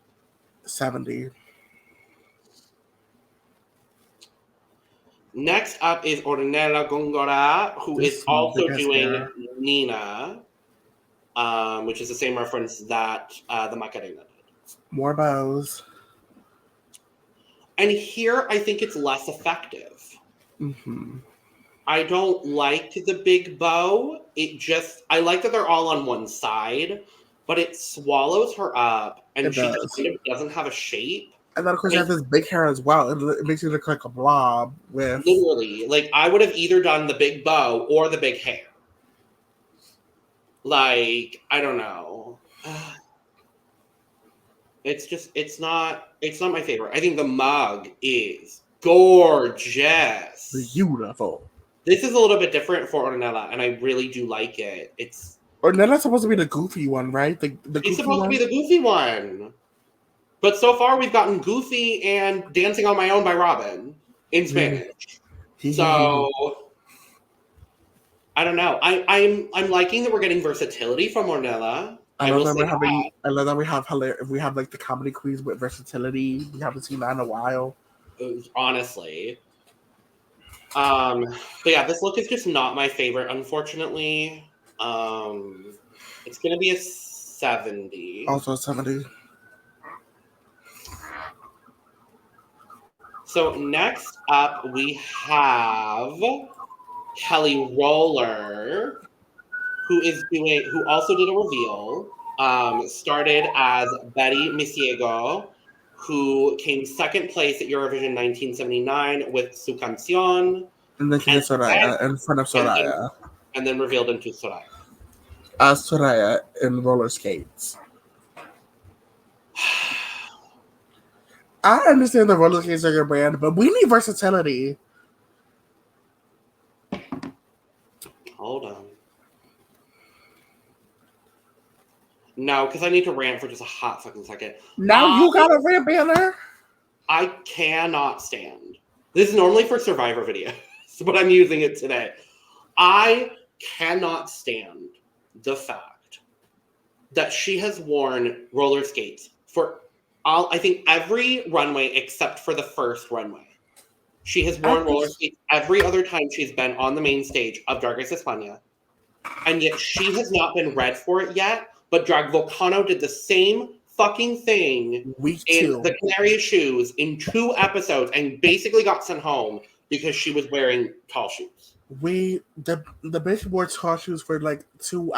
Speaker 3: 70.
Speaker 1: Next up is Hornella Gongora, who is also doing Nina, which is the same reference that the Macarena did.
Speaker 3: More bows.
Speaker 1: And here, I think it's less effective.
Speaker 3: Mm-hmm.
Speaker 1: I don't like the big bow. I like that they're all on one side, but it swallows her up, and she just kind of doesn't have a shape.
Speaker 3: And then, of course, you have this big hair as well. It makes you look like a blob with...
Speaker 1: Literally. Like, I would have either done the big bow or the big hair. Like, I don't know. It's not my favorite. I think the mug is gorgeous.
Speaker 3: Beautiful.
Speaker 1: This is a little bit different for Hornella, and I really do like it.
Speaker 3: Hornella's supposed to be the goofy one, right?
Speaker 1: It's supposed to be the goofy one. But so far, we've gotten Goofy and Dancing on My Own by Robin in Spanish. So, I don't know. I'm liking that we're getting versatility from Hornella.
Speaker 3: I love that we have like the comedy queens with versatility. We haven't seen that in a while.
Speaker 1: Honestly. But yeah, this look is just not my favorite, unfortunately. It's gonna be a 70.
Speaker 3: Also a 70.
Speaker 1: So next up we have Kelly Roller, who also did a reveal. Started as Betty Misiego, who came second place at Eurovision 1979 with Su Canción.
Speaker 3: And then she did Soraya in front of Soraya.
Speaker 1: And then revealed into Soraya.
Speaker 3: As Soraya in roller skates. I understand the roller skates are your brand, but we need versatility.
Speaker 1: Hold on. No, because I need to rant for just a hot fucking second.
Speaker 3: Now you got a rant banner?
Speaker 1: I cannot stand. This is normally for Survivor videos, but I'm using it today. I cannot stand the fact that she has worn roller skates for I think every runway except for the first runway. She has worn roller skates every other time she's been on the main stage of Drag Race España. And yet she has not been read for it yet. But Drag Volcano did the same fucking thing in the Canary Shoes in 2 episodes and basically got sent home because she was wearing tall shoes.
Speaker 3: The bitch wore tall shoes for like 2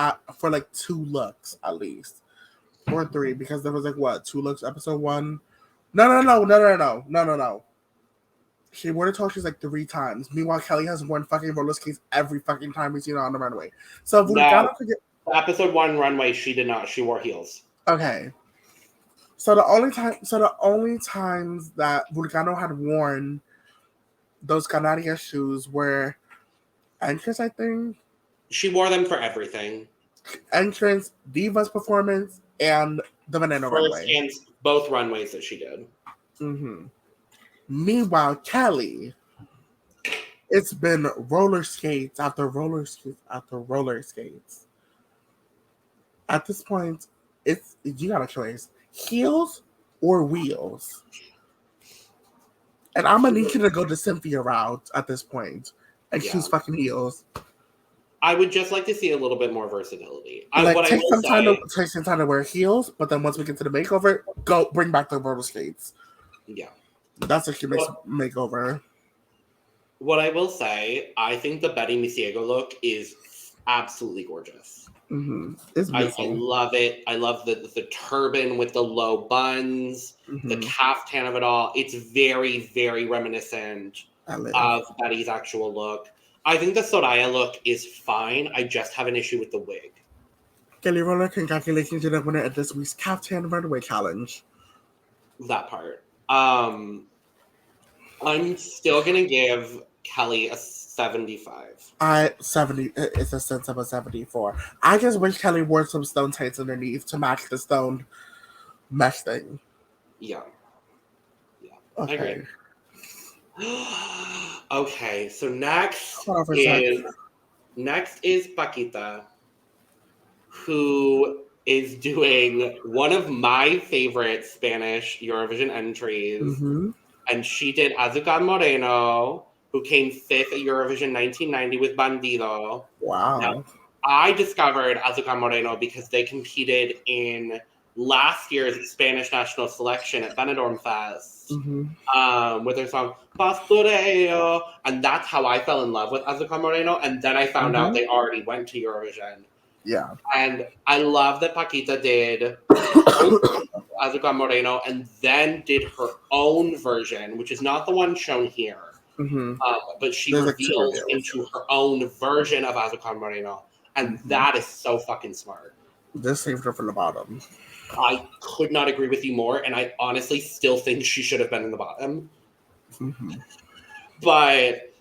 Speaker 3: looks at least. Or 3, because there was like what, 2 looks episode 1? No. She wore the tall shoes like 3 times. Meanwhile, Kelly has worn fucking roller skates every fucking time we see her on the runway. So if Vulcano could get
Speaker 1: episode 1 runway, she did not. She wore heels.
Speaker 3: Okay. So the only times that Vulcano had worn those Canaria shoes were entrance, I think.
Speaker 1: She wore them for everything.
Speaker 3: Entrance, Diva's performance, and the Banana runway.
Speaker 1: And both runways that she did.
Speaker 3: Mm-hmm. Meanwhile, Kelly, it's been roller skates after roller skates after roller skates. At this point, you got a choice: heels or wheels. And I'm gonna need you to go the Cynthia route at this point and choose fucking heels.
Speaker 1: I would just like to see a little bit more versatility.
Speaker 3: Take some time to wear heels, but then once we get to the makeover, bring back the roller skates.
Speaker 1: Yeah,
Speaker 3: that's a huge makeover.
Speaker 1: What I will say, I think the Betty Misiego look is absolutely gorgeous.
Speaker 3: Mm-hmm. It's beautiful.
Speaker 1: I love it. I love the turban with the low buns, the caftan of it all. It's very, very reminiscent of Betty's actual look. I think the Soraya look is fine. I just have an issue with the wig.
Speaker 3: Kelly Roller, congratulations to the winner at this week's Caftan Runaway Challenge.
Speaker 1: That part. I'm still going to give Kelly a 75.
Speaker 3: It's a sense of a 74. I just wish Kelly wore some stone tights underneath to match the stone mesh thing.
Speaker 1: Yeah.
Speaker 3: Okay.
Speaker 1: I agree. Okay, so next is Pakita, who is doing one of my favorite Spanish Eurovision entries. Mm-hmm. And she did Azúcar Moreno, who came 5th at Eurovision 1990 with Bandido.
Speaker 3: Wow.
Speaker 1: Now, I discovered Azúcar Moreno because they competed in last year's Spanish national selection at Benidorm Fest with their song Pastoreo. And that's how I fell in love with Azúcar Moreno. And then I found out they already went to Eurovision.
Speaker 3: Yeah.
Speaker 1: And I love that Pakita did Azúcar Moreno and then did her own version, which is not the one shown here. But she revealed into her own version of Azúcar Moreno. And that is so fucking smart.
Speaker 3: This saved her from the bottom.
Speaker 1: I could not agree with you more. And I honestly still think she should have been in the bottom. But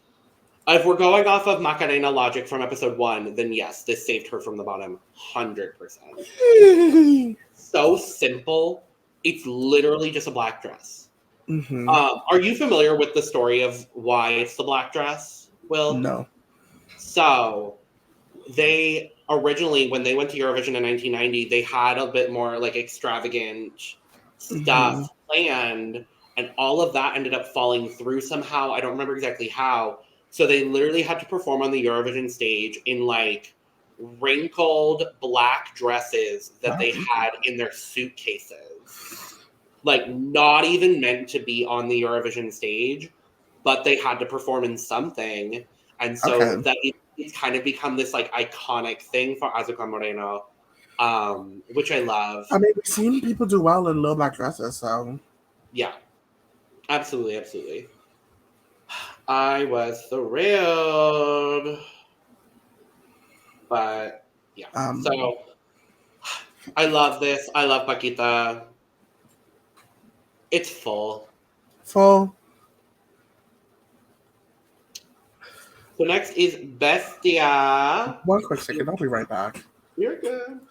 Speaker 1: if we're going off of Macarena logic from episode 1, then yes, this saved her from the bottom 100%. So simple. It's literally just a black dress. Are you familiar with the story of why it's the black dress, Will?
Speaker 3: No.
Speaker 1: So they originally, when they went to Eurovision in 1990, they had a bit more like extravagant stuff planned, and all of that ended up falling through somehow. I don't remember exactly how. So they literally had to perform on the Eurovision stage in like wrinkled black dresses that they had in their suitcases. Like not even meant to be on the Eurovision stage, but they had to perform in something. And so that it's kind of become this like iconic thing for Azúcar Moreno, which I love.
Speaker 3: I mean, we've seen people do well in low black dresses, so.
Speaker 1: Yeah, absolutely, absolutely. I was thrilled. But yeah, so I love this. I love Pakita. It's full.
Speaker 3: Full.
Speaker 1: So next is Bestiah.
Speaker 3: One quick second, I'll be right back.
Speaker 1: You're good.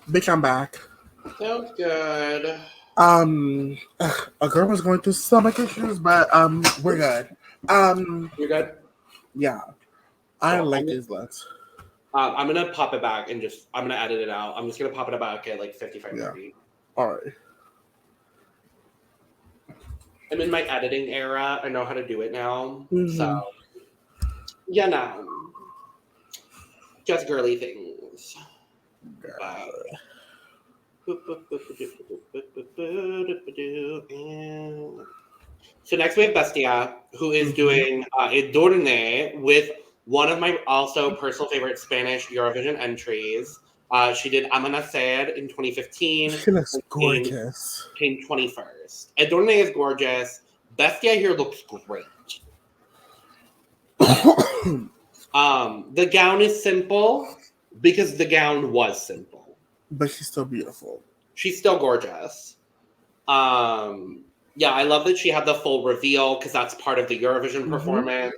Speaker 3: Bitch, I'm back.
Speaker 1: Sounds good.
Speaker 3: A girl was going through stomach issues, but we're good.
Speaker 1: You're good?
Speaker 3: Yeah. I
Speaker 1: Cool.
Speaker 3: like these looks.
Speaker 1: I'm gonna pop it back and I'm gonna edit it out. I'm just gonna pop it back at like 55 30.
Speaker 3: Alright.
Speaker 1: I'm in my editing era. I know how to do it now.
Speaker 3: Mm-hmm.
Speaker 1: So, just girly things. So next we have Bestiah, who is doing Edurne with one of my also personal favorite Spanish Eurovision entries. She did Amanecer in 2015.
Speaker 3: She looks gorgeous.
Speaker 1: Came 21st. Edurne is gorgeous. Bestiah here looks great. The gown is simple because the gown was simple.
Speaker 3: But she's still beautiful.
Speaker 1: She's still gorgeous. Yeah, I love that she had the full reveal because that's part of the Eurovision performance.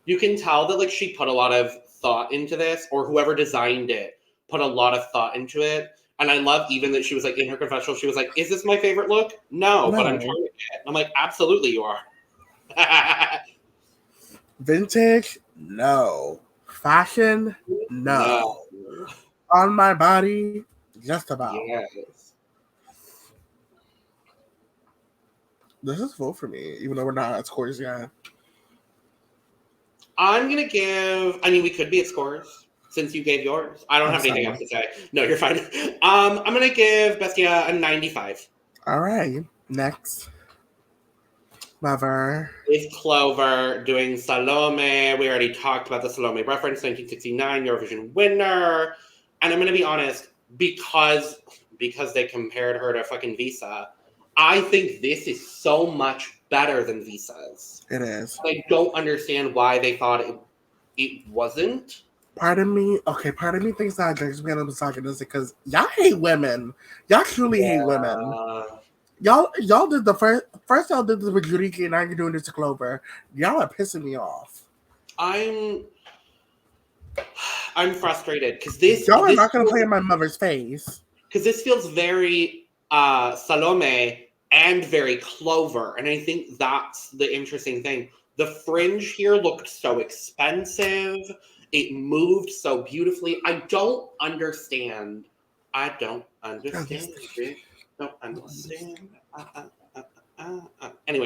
Speaker 1: You can tell that like she put a lot of thought into this, or whoever designed it put a lot of thought into it. And I love even that she was like in her confessional, she was like, "Is this my favorite look? No, but I'm trying it." I'm like, "Absolutely, you are."
Speaker 3: Vintage? No. Fashion? No. On my body? Just about.
Speaker 1: Yes.
Speaker 3: This is full for me, even though we're not at scores yet.
Speaker 1: I'm gonna give. I mean, we could be at scores since you gave yours. I don't have anything else to say. No, you're fine. I'm gonna give Bestiah a 95.
Speaker 3: All right, next. Lover.
Speaker 1: Is Clover doing Salome? We already talked about the Salome reference, 1969 Eurovision winner. And I'm gonna be honest, because they compared her to fucking Visa, I think this is so much better than Visa's.
Speaker 3: It is.
Speaker 1: I don't understand why they thought it wasn't.
Speaker 3: Part of me thinks that Drake's being misogynistic because y'all hate women. Y'all truly hate women. Y'all did the first y'all did this with Yuriki, and now you're doing this to Clover. Y'all are pissing me off.
Speaker 1: I'm frustrated because
Speaker 3: y'all are not gonna play in my mother's face.
Speaker 1: Because this feels very Salome and very Clover, and I think that's the interesting thing. The fringe here looked so expensive. It moved so beautifully. I don't understand. Anyway,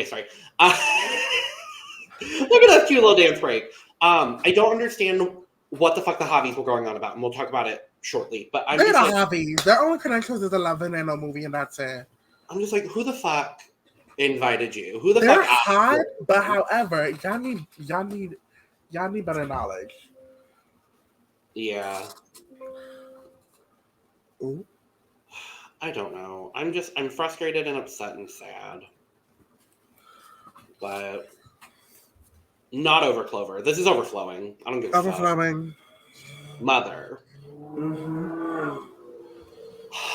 Speaker 1: sorry. Look at that cute little dance break. I don't understand what the fuck the Javis were going on about, and we'll talk about it shortly. But I'm
Speaker 3: they're
Speaker 1: just
Speaker 3: the Javis. Their only connections is the Love and No movie, and that's it.
Speaker 1: I'm just like, who the fuck invited you? Who the
Speaker 3: they're
Speaker 1: fuck?
Speaker 3: Hot, but however, y'all need better knowledge.
Speaker 1: Yeah.
Speaker 3: Ooh.
Speaker 1: I don't know. I'm frustrated and upset and sad. But not over Clover. This is overflowing. I don't give a fuck.
Speaker 3: Overflowing.
Speaker 1: Mother.
Speaker 3: Mm-hmm.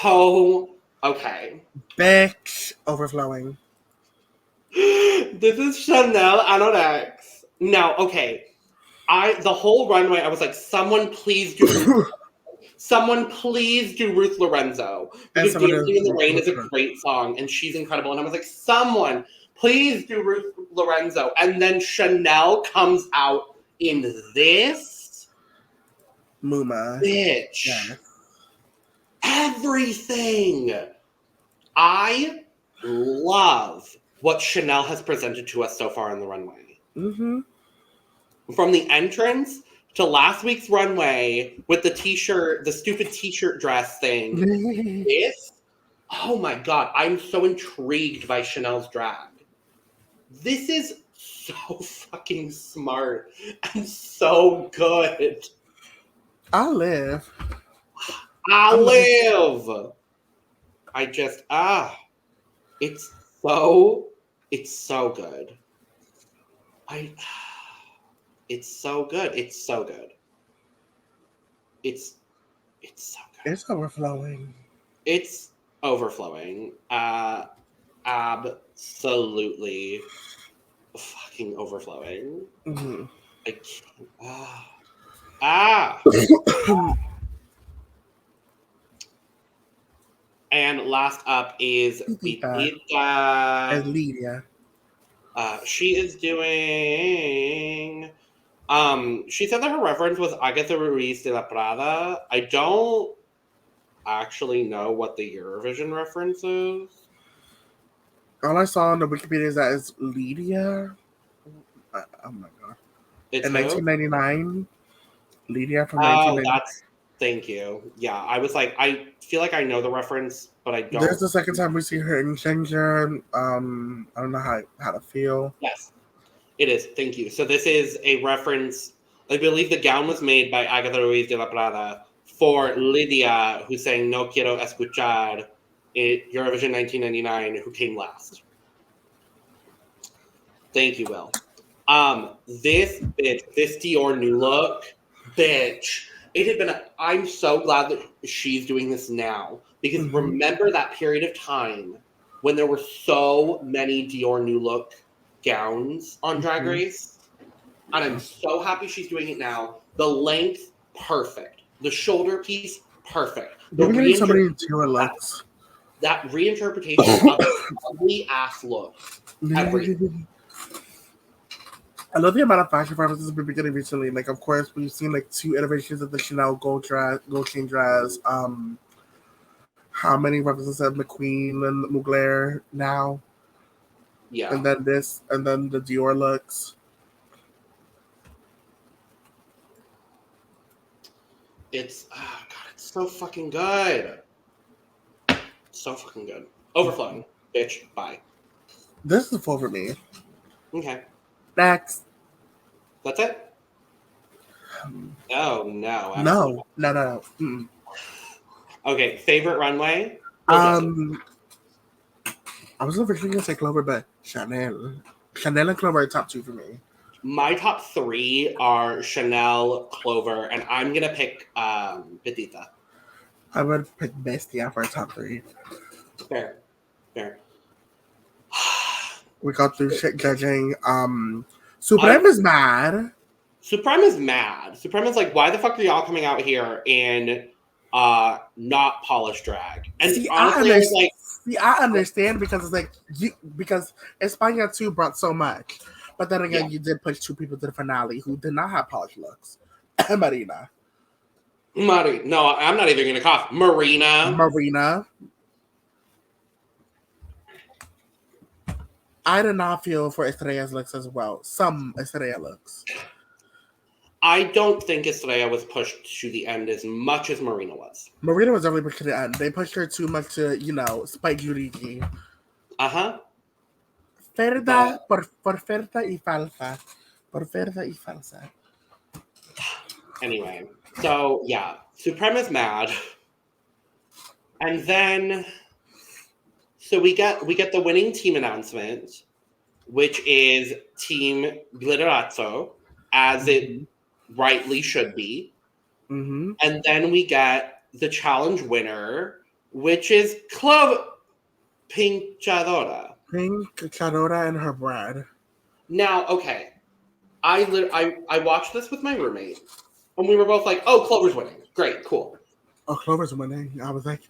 Speaker 1: Oh, okay.
Speaker 3: Bitch. Overflowing.
Speaker 1: This is Chanel Anorex. Now, okay. The whole runway, I was like, someone please do someone please do Ruth Lorenzo. Because Dancing in the Rain is a great song and she's incredible. And I was like, someone please do Ruth Lorenzo. And then Chanel comes out in this.
Speaker 3: Muma.
Speaker 1: Bitch.
Speaker 3: Yeah.
Speaker 1: Everything. I love what Chanel has presented to us so far on the runway.
Speaker 3: Mm-hmm.
Speaker 1: From the entrance to last week's runway with the t-shirt, the stupid t-shirt dress thing. Oh my God, I'm so intrigued by Chanel's drag. This is so fucking smart and so good.
Speaker 3: I'll live.
Speaker 1: I live. I just, it's so good. It's so good. It's so good. It's so good.
Speaker 3: It's overflowing.
Speaker 1: It's overflowing. Absolutely fucking overflowing.
Speaker 3: Mm-hmm.
Speaker 1: I can't. And last up is
Speaker 3: Pitita.
Speaker 1: Pitita.
Speaker 3: And Lydia.
Speaker 1: She is doing. She said that her reference was Agatha Ruiz de la Prada. I don't actually know what the Eurovision reference is.
Speaker 3: All I saw on the Wikipedia is that it's Lydia. Oh my god.
Speaker 1: It's
Speaker 3: In
Speaker 1: who?
Speaker 3: 1999. Lydia from
Speaker 1: Oh,
Speaker 3: 1999.
Speaker 1: thank you. Yeah, I was like, I feel like I know the reference, but I don't.
Speaker 3: This is the second time we see her in Shenzhen. I don't know how to feel.
Speaker 1: Yes, it is. Thank you. So this is a reference. I believe the gown was made by Agatha Ruiz de la Prada for Lydia, who sang No Quiero Escuchar in Eurovision 1999, who came last. Thank you, Will. This Dior new look, bitch. It had been. I'm so glad that she's doing this now because remember that period of time when there were so many Dior new look gowns on Drag Race, and I'm so happy she's doing it now. The length, perfect. The shoulder piece, perfect.
Speaker 3: We're getting so many Dior looks.
Speaker 1: That reinterpretation of ugly ass look. Everything.
Speaker 3: I love the amount of fashion references we've been getting recently. Like, of course, we've seen like 2 iterations of the Chanel gold chain dress. How many references of McQueen and Mugler now?
Speaker 1: Yeah.
Speaker 3: And then this, and then the Dior looks.
Speaker 1: It's it's so fucking good. So fucking good. Overflowing, bitch. Bye.
Speaker 3: This is full for me.
Speaker 1: Okay.
Speaker 3: Next.
Speaker 1: That's it? Oh, no.
Speaker 3: No. Mm-mm.
Speaker 1: Okay, favorite runway?
Speaker 3: I was originally going to say Clover, but Chanel. Chanel and Clover are top 2 for me.
Speaker 1: My top 3 are Chanel, Clover, and I'm going to pick Pitita.
Speaker 3: I would pick Bestiah for our top 3.
Speaker 1: Fair.
Speaker 3: We got through shit judging. Supreme is mad.
Speaker 1: Supreme is mad. Supreme is like, why the fuck are y'all coming out here in not polished drag? And
Speaker 3: see,
Speaker 1: honestly, I was like,
Speaker 3: I understand because it's like because España too brought so much, but then again, you did push 2 people to the finale who did not have polished looks. Marina.
Speaker 1: No, I'm not even gonna cough. Marina.
Speaker 3: I did not feel for Estrella's looks as well. Some Estrella looks.
Speaker 1: I don't think Estrella was pushed to the end as much as Marina was.
Speaker 3: Marina was definitely pushed to the end. They pushed her too much to, spike Yuriki. Ferda por ferda y falsa. Por ferda y falsa.
Speaker 1: Anyway, so yeah, Supreme is mad. And then so we get the winning team announcement, which is Team Glitterazo, as it rightly should be.
Speaker 3: Mm-hmm.
Speaker 1: And then we get the challenge winner, which is Pink Chadora.
Speaker 3: Pink Chadora and her bride.
Speaker 1: Now, okay, I watched this with my roommate, and we were both like, "Oh, Clover's winning. Great, cool."
Speaker 3: Oh, Clover's winning. I was like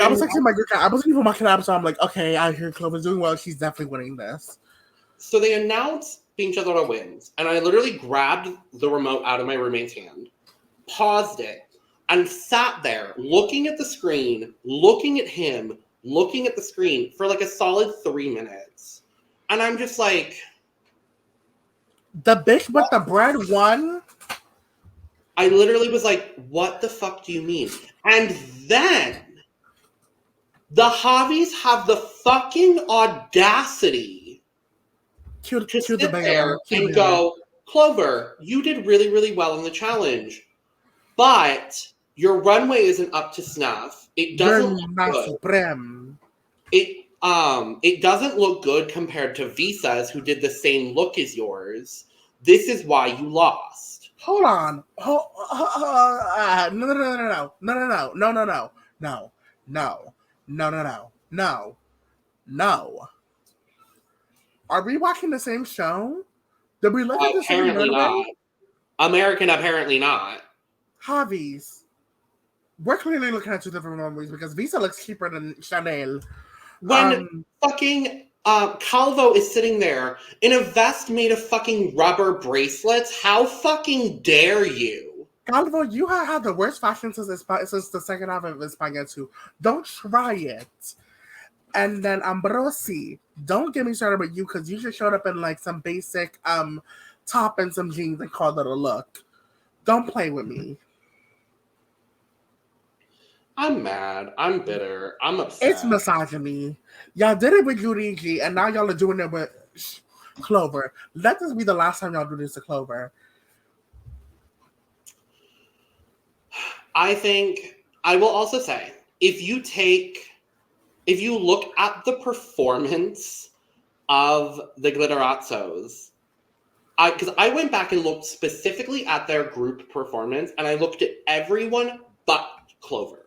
Speaker 3: I was texting my group chat. I wasn't even watching that, so I'm like, okay, I hear Clover's doing well. She's definitely winning this.
Speaker 1: So they announced Pink Chadora wins, and I literally grabbed the remote out of my roommate's hand, paused it, and sat there looking at the screen, looking at him, looking at the screen for like a solid 3 minutes. And I'm just like,
Speaker 3: the bitch with the bread won?
Speaker 1: I literally was like, what the fuck do you mean? And then the Javis have the fucking audacity to sit there and go, Clover, you did really, really well in the challenge, but your runway isn't up to snuff. It doesn't look good.
Speaker 3: Supreme.
Speaker 1: It doesn't look good compared to Visa's, who did the same look as yours. This is why you lost.
Speaker 3: Hold on. No. Are we watching the same show? Did we look at the same
Speaker 1: Apparently not. American, apparently not.
Speaker 3: Javis. We're clearly looking at two different movies because Visa looks cheaper than Chanel.
Speaker 1: When fucking Calvo is sitting there in a vest made of fucking rubber bracelets, how fucking dare you?
Speaker 3: Calvo, you have had the worst fashion since the second half of España too. Don't try it. And then Ambrosi, don't get me started with you because you just showed up in like some basic top and some jeans and called it a look. Don't play with me.
Speaker 1: I'm mad. I'm bitter. I'm upset.
Speaker 3: It's misogyny. Y'all did it with Yurigi, and now y'all are doing it with Clover. Let this be the last time y'all do this to Clover.
Speaker 1: I think, I will also say, if you look at the performance of the Glitterazzos, because I went back and looked specifically at their group performance, and I looked at everyone but Clover.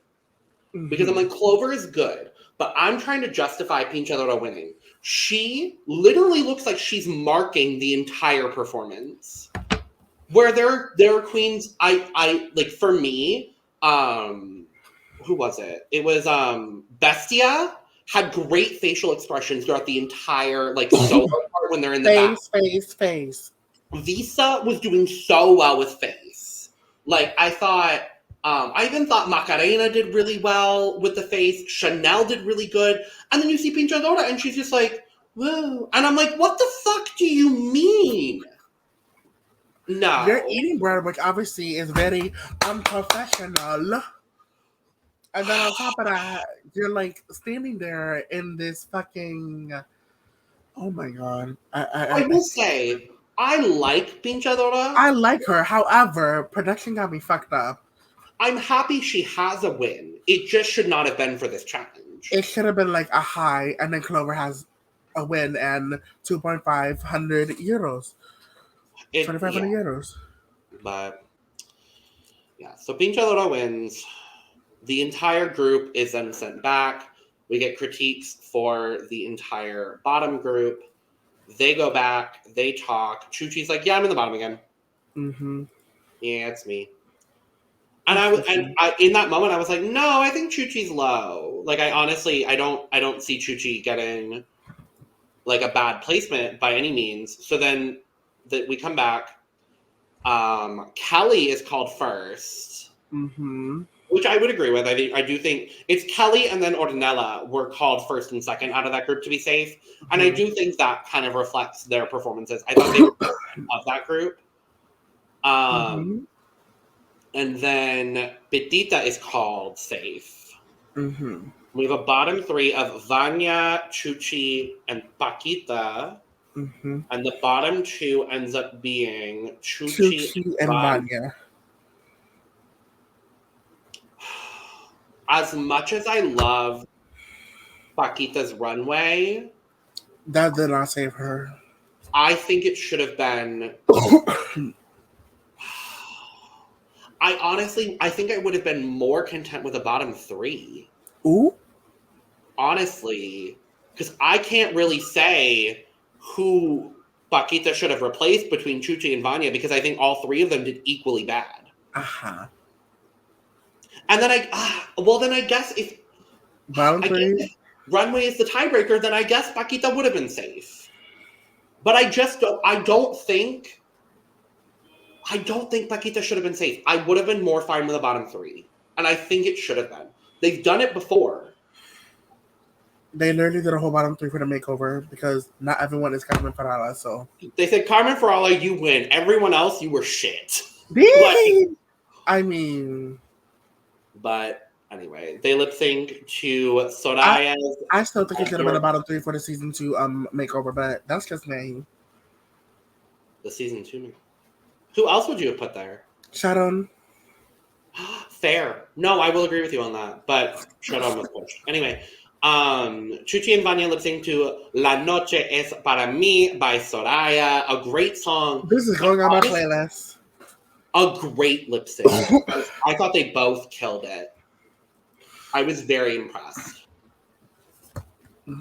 Speaker 1: Because I'm like, Clover is good, but I'm trying to justify Chadora winning. She literally looks like she's marking the entire performance. Where there are queens, I like, for me, who was it? It was Bestiah had great facial expressions throughout the entire like solo part when they're in the back.
Speaker 3: Face.
Speaker 1: Visa was doing so well with face. Like, I thought, I even thought Macarena did really well with the face. Chanel did really good. And then you see Chadora and she's just like, whoa. And I'm like, what the fuck do you mean? No.
Speaker 3: You're eating bread, which obviously is very unprofessional. And then on top of that, you're like standing there in this fucking... Oh my God.
Speaker 1: I will say, I like Chadora.
Speaker 3: I like her. However, production got me fucked up.
Speaker 1: I'm happy she has a win. It just should not have been for this challenge.
Speaker 3: It should have been like a high, and then Clover has a win and 2,500 euros. 2,500 euros.
Speaker 1: But, yeah. So Chadora wins. The entire group is then sent back. We get critiques for the entire bottom group. They go back. They talk. Chuchi's like, yeah, I'm in the bottom again.
Speaker 3: Mm-hmm.
Speaker 1: Yeah, it's me. And I in that moment I was like, no, I think Chuchi's low. Like, I honestly don't see Chuchi getting like a bad placement by any means. So then we come back. Kelly is called first.
Speaker 3: Mm-hmm.
Speaker 1: Which I would agree with. I do think it's Kelly and then Hornella were called first and second out of that group to be safe. Mm-hmm. And I do think that kind of reflects their performances. I thought they were of that group.
Speaker 3: Mm-hmm.
Speaker 1: And then Pitita is called safe.
Speaker 3: Mm-hmm.
Speaker 1: We have a bottom three of Vania, Chuchi, and Pakita.
Speaker 3: Mm-hmm.
Speaker 1: And the bottom two ends up being Chuchi
Speaker 3: and Vania.
Speaker 1: As much as I love Pakita's runway,
Speaker 3: that did not save her.
Speaker 1: I think it should have been. I think I would have been more content with a bottom three.
Speaker 3: Ooh.
Speaker 1: Honestly, because I can't really say who Pakita should have replaced between Chuchi and Vania because I think all three of them did equally bad.
Speaker 3: Uh-huh.
Speaker 1: And then I guess if
Speaker 3: bottom three
Speaker 1: if runway is the tiebreaker, then I guess Pakita would have been safe. But I don't think Pakita should have been safe. I would have been more fine with the bottom three. And I think it should have been. They've done it before.
Speaker 3: They literally did a whole bottom three for the makeover because not everyone is Carmen Farala, so.
Speaker 1: They said, Carmen Farala, you win. Everyone else, you were shit.
Speaker 3: I mean.
Speaker 1: But anyway, they lip sync to Soraya's.
Speaker 3: I still think it should have been a bottom three for the season 2 makeover, but that's just me.
Speaker 1: The season 2. Who else would you have put there?
Speaker 3: Sharon.
Speaker 1: Fair. No, I will agree with you on that. But Sharon was pushed. Anyway, Chuchi and Vania lip sync to La Noche Es Para Mí by Soraya. A great song.
Speaker 3: This is going on my playlist.
Speaker 1: A great lip sync. I thought they both killed it. I was very impressed.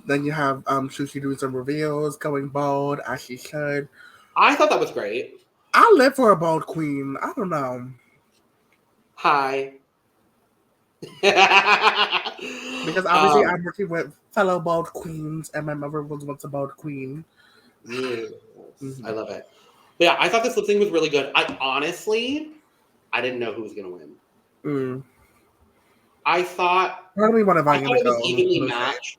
Speaker 3: Then you have Chuchi doing some reveals, going bold as she should.
Speaker 1: I thought that was great.
Speaker 3: I live for a bold queen. I don't know.
Speaker 1: Hi.
Speaker 3: Because obviously I'm working with fellow bald queens, and my mother was once a bald queen.
Speaker 1: Yes, I love it. But yeah, I thought this lip sync was really good. I didn't know who was going to win. I thought it was evenly matched.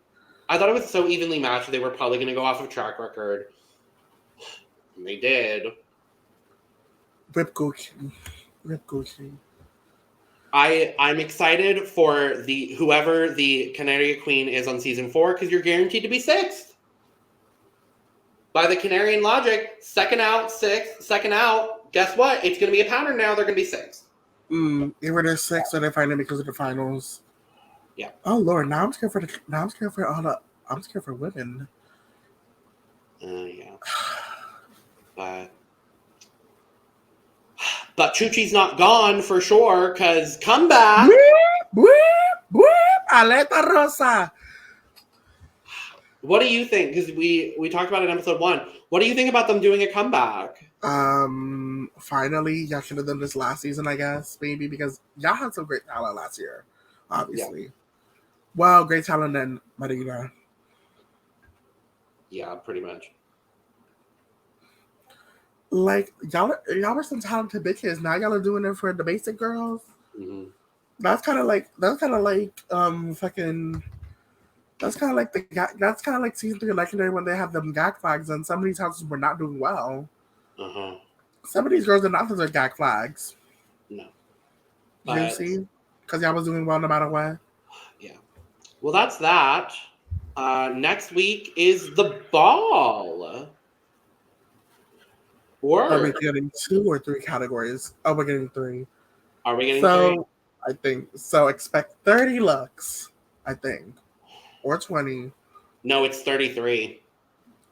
Speaker 1: I thought it was so evenly matched they were probably going to go off of track record. And they did.
Speaker 3: Rip Gucci.
Speaker 1: I'm excited for whoever the Canary Queen is on season 4 because you're guaranteed to be 6th. By the Canarian logic, second out, 6th, second out. Guess what? It's going to be a pattern now. They're going to be 6th.
Speaker 3: Either they're 6th or they're finally because of the finals.
Speaker 1: Yeah.
Speaker 3: Oh Lord, I'm scared for women.
Speaker 1: Yeah. But Chuchi's not gone for sure because comeback.
Speaker 3: Aleta Rosa.
Speaker 1: What do you think? Because we talked about it in episode 1. What do you think about them doing a comeback?
Speaker 3: Finally, y'all should have done this last season, I guess, maybe, because y'all had some great talent last year, obviously. Yeah. Well, great talent and Marina.
Speaker 1: Yeah, pretty much.
Speaker 3: Like, y'all were some talented bitches. Now y'all are doing it for the basic girls.
Speaker 1: Mm-hmm.
Speaker 3: That's kind of like season 3 Legendary when they have them gag flags and some of these houses were not doing well. Some of these girls did not deserve gag flags.
Speaker 1: No.
Speaker 3: You see? Because y'all was doing well no matter what.
Speaker 1: Yeah. Well, that's that. Next week is the ball.
Speaker 3: Are we getting 2 or 3 categories? Oh, we're getting 3.
Speaker 1: Are we getting 3?
Speaker 3: I think so. Expect 30 looks, I think. Or 20.
Speaker 1: No, it's 33.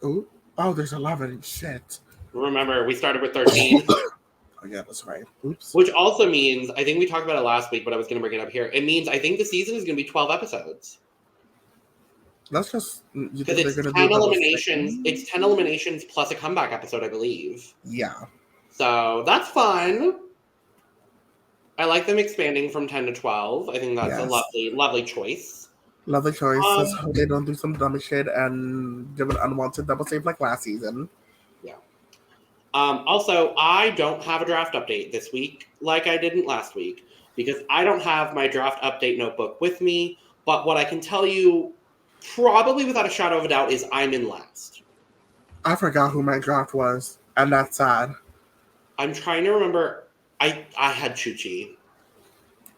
Speaker 3: Ooh. Oh, there's 11. Shit.
Speaker 1: Remember, we started with 13.
Speaker 3: Oh, yeah, that's right. Oops.
Speaker 1: Which also means, I think we talked about it last week, but I was going to bring it up here. It means I think the season is going to be 12 episodes.
Speaker 3: That's just...
Speaker 1: Because it's 10 eliminations. It's 10 eliminations plus a comeback episode, I believe.
Speaker 3: Yeah.
Speaker 1: So, that's fun. I like them expanding from 10 to 12. I think that's a lovely, lovely choice.
Speaker 3: Lovely choice. Let's hope they don't do some dumb shit and give an unwanted double save like last season.
Speaker 1: Yeah. Also, I don't have a draft update this week like I didn't last week because I don't have my draft update notebook with me. But what I can tell you, probably without a shadow of a doubt, is I'm in last.
Speaker 3: I forgot who my draft was, and that's sad.
Speaker 1: I'm trying to remember. I had Chuchi.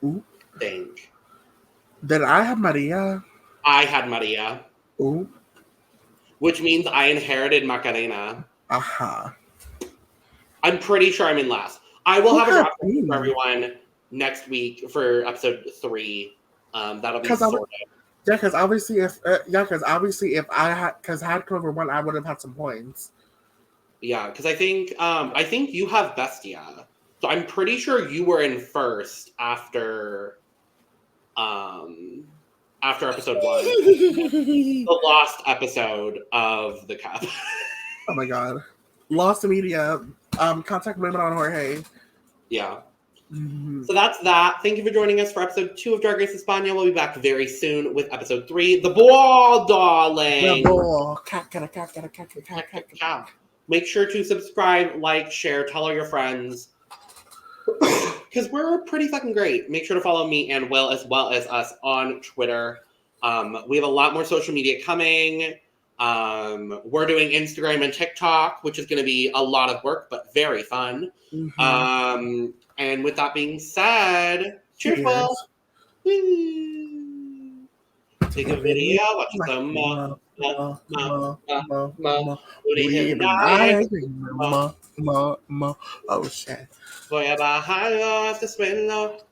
Speaker 3: Ooh.
Speaker 1: I think.
Speaker 3: Did I have Maria?
Speaker 1: I had Maria.
Speaker 3: Ooh.
Speaker 1: Which means I inherited Macarena.
Speaker 3: Aha.
Speaker 1: I'm pretty sure I'm in last. I will have a draft for everyone next week for episode 3. That'll be sorted.
Speaker 3: Yeah, because obviously if I had Clover 1, I would have had some points.
Speaker 1: Yeah, because I think you have Bestiah. So I'm pretty sure you were in first after episode 1. The lost episode of the cup.
Speaker 3: Oh my god. Lost media. Contact women on Jorge.
Speaker 1: Yeah. Mm-hmm. So that's that. Thank you for joining us for episode 2 of Drag Race España. We'll be back very soon with episode 3. The ball, darling.
Speaker 3: The ball.
Speaker 1: Make sure to subscribe, like, share, tell all your friends. Because we're pretty fucking great. Make sure to follow me and Will as well as us on Twitter. We have a lot more social media coming. We're doing Instagram and TikTok, which is going to be a lot of work, but very fun. Mm-hmm. And with that being said, cheers, Will. Take a video, watch some
Speaker 3: oh shit.
Speaker 1: Voy a bajar hasta suelo,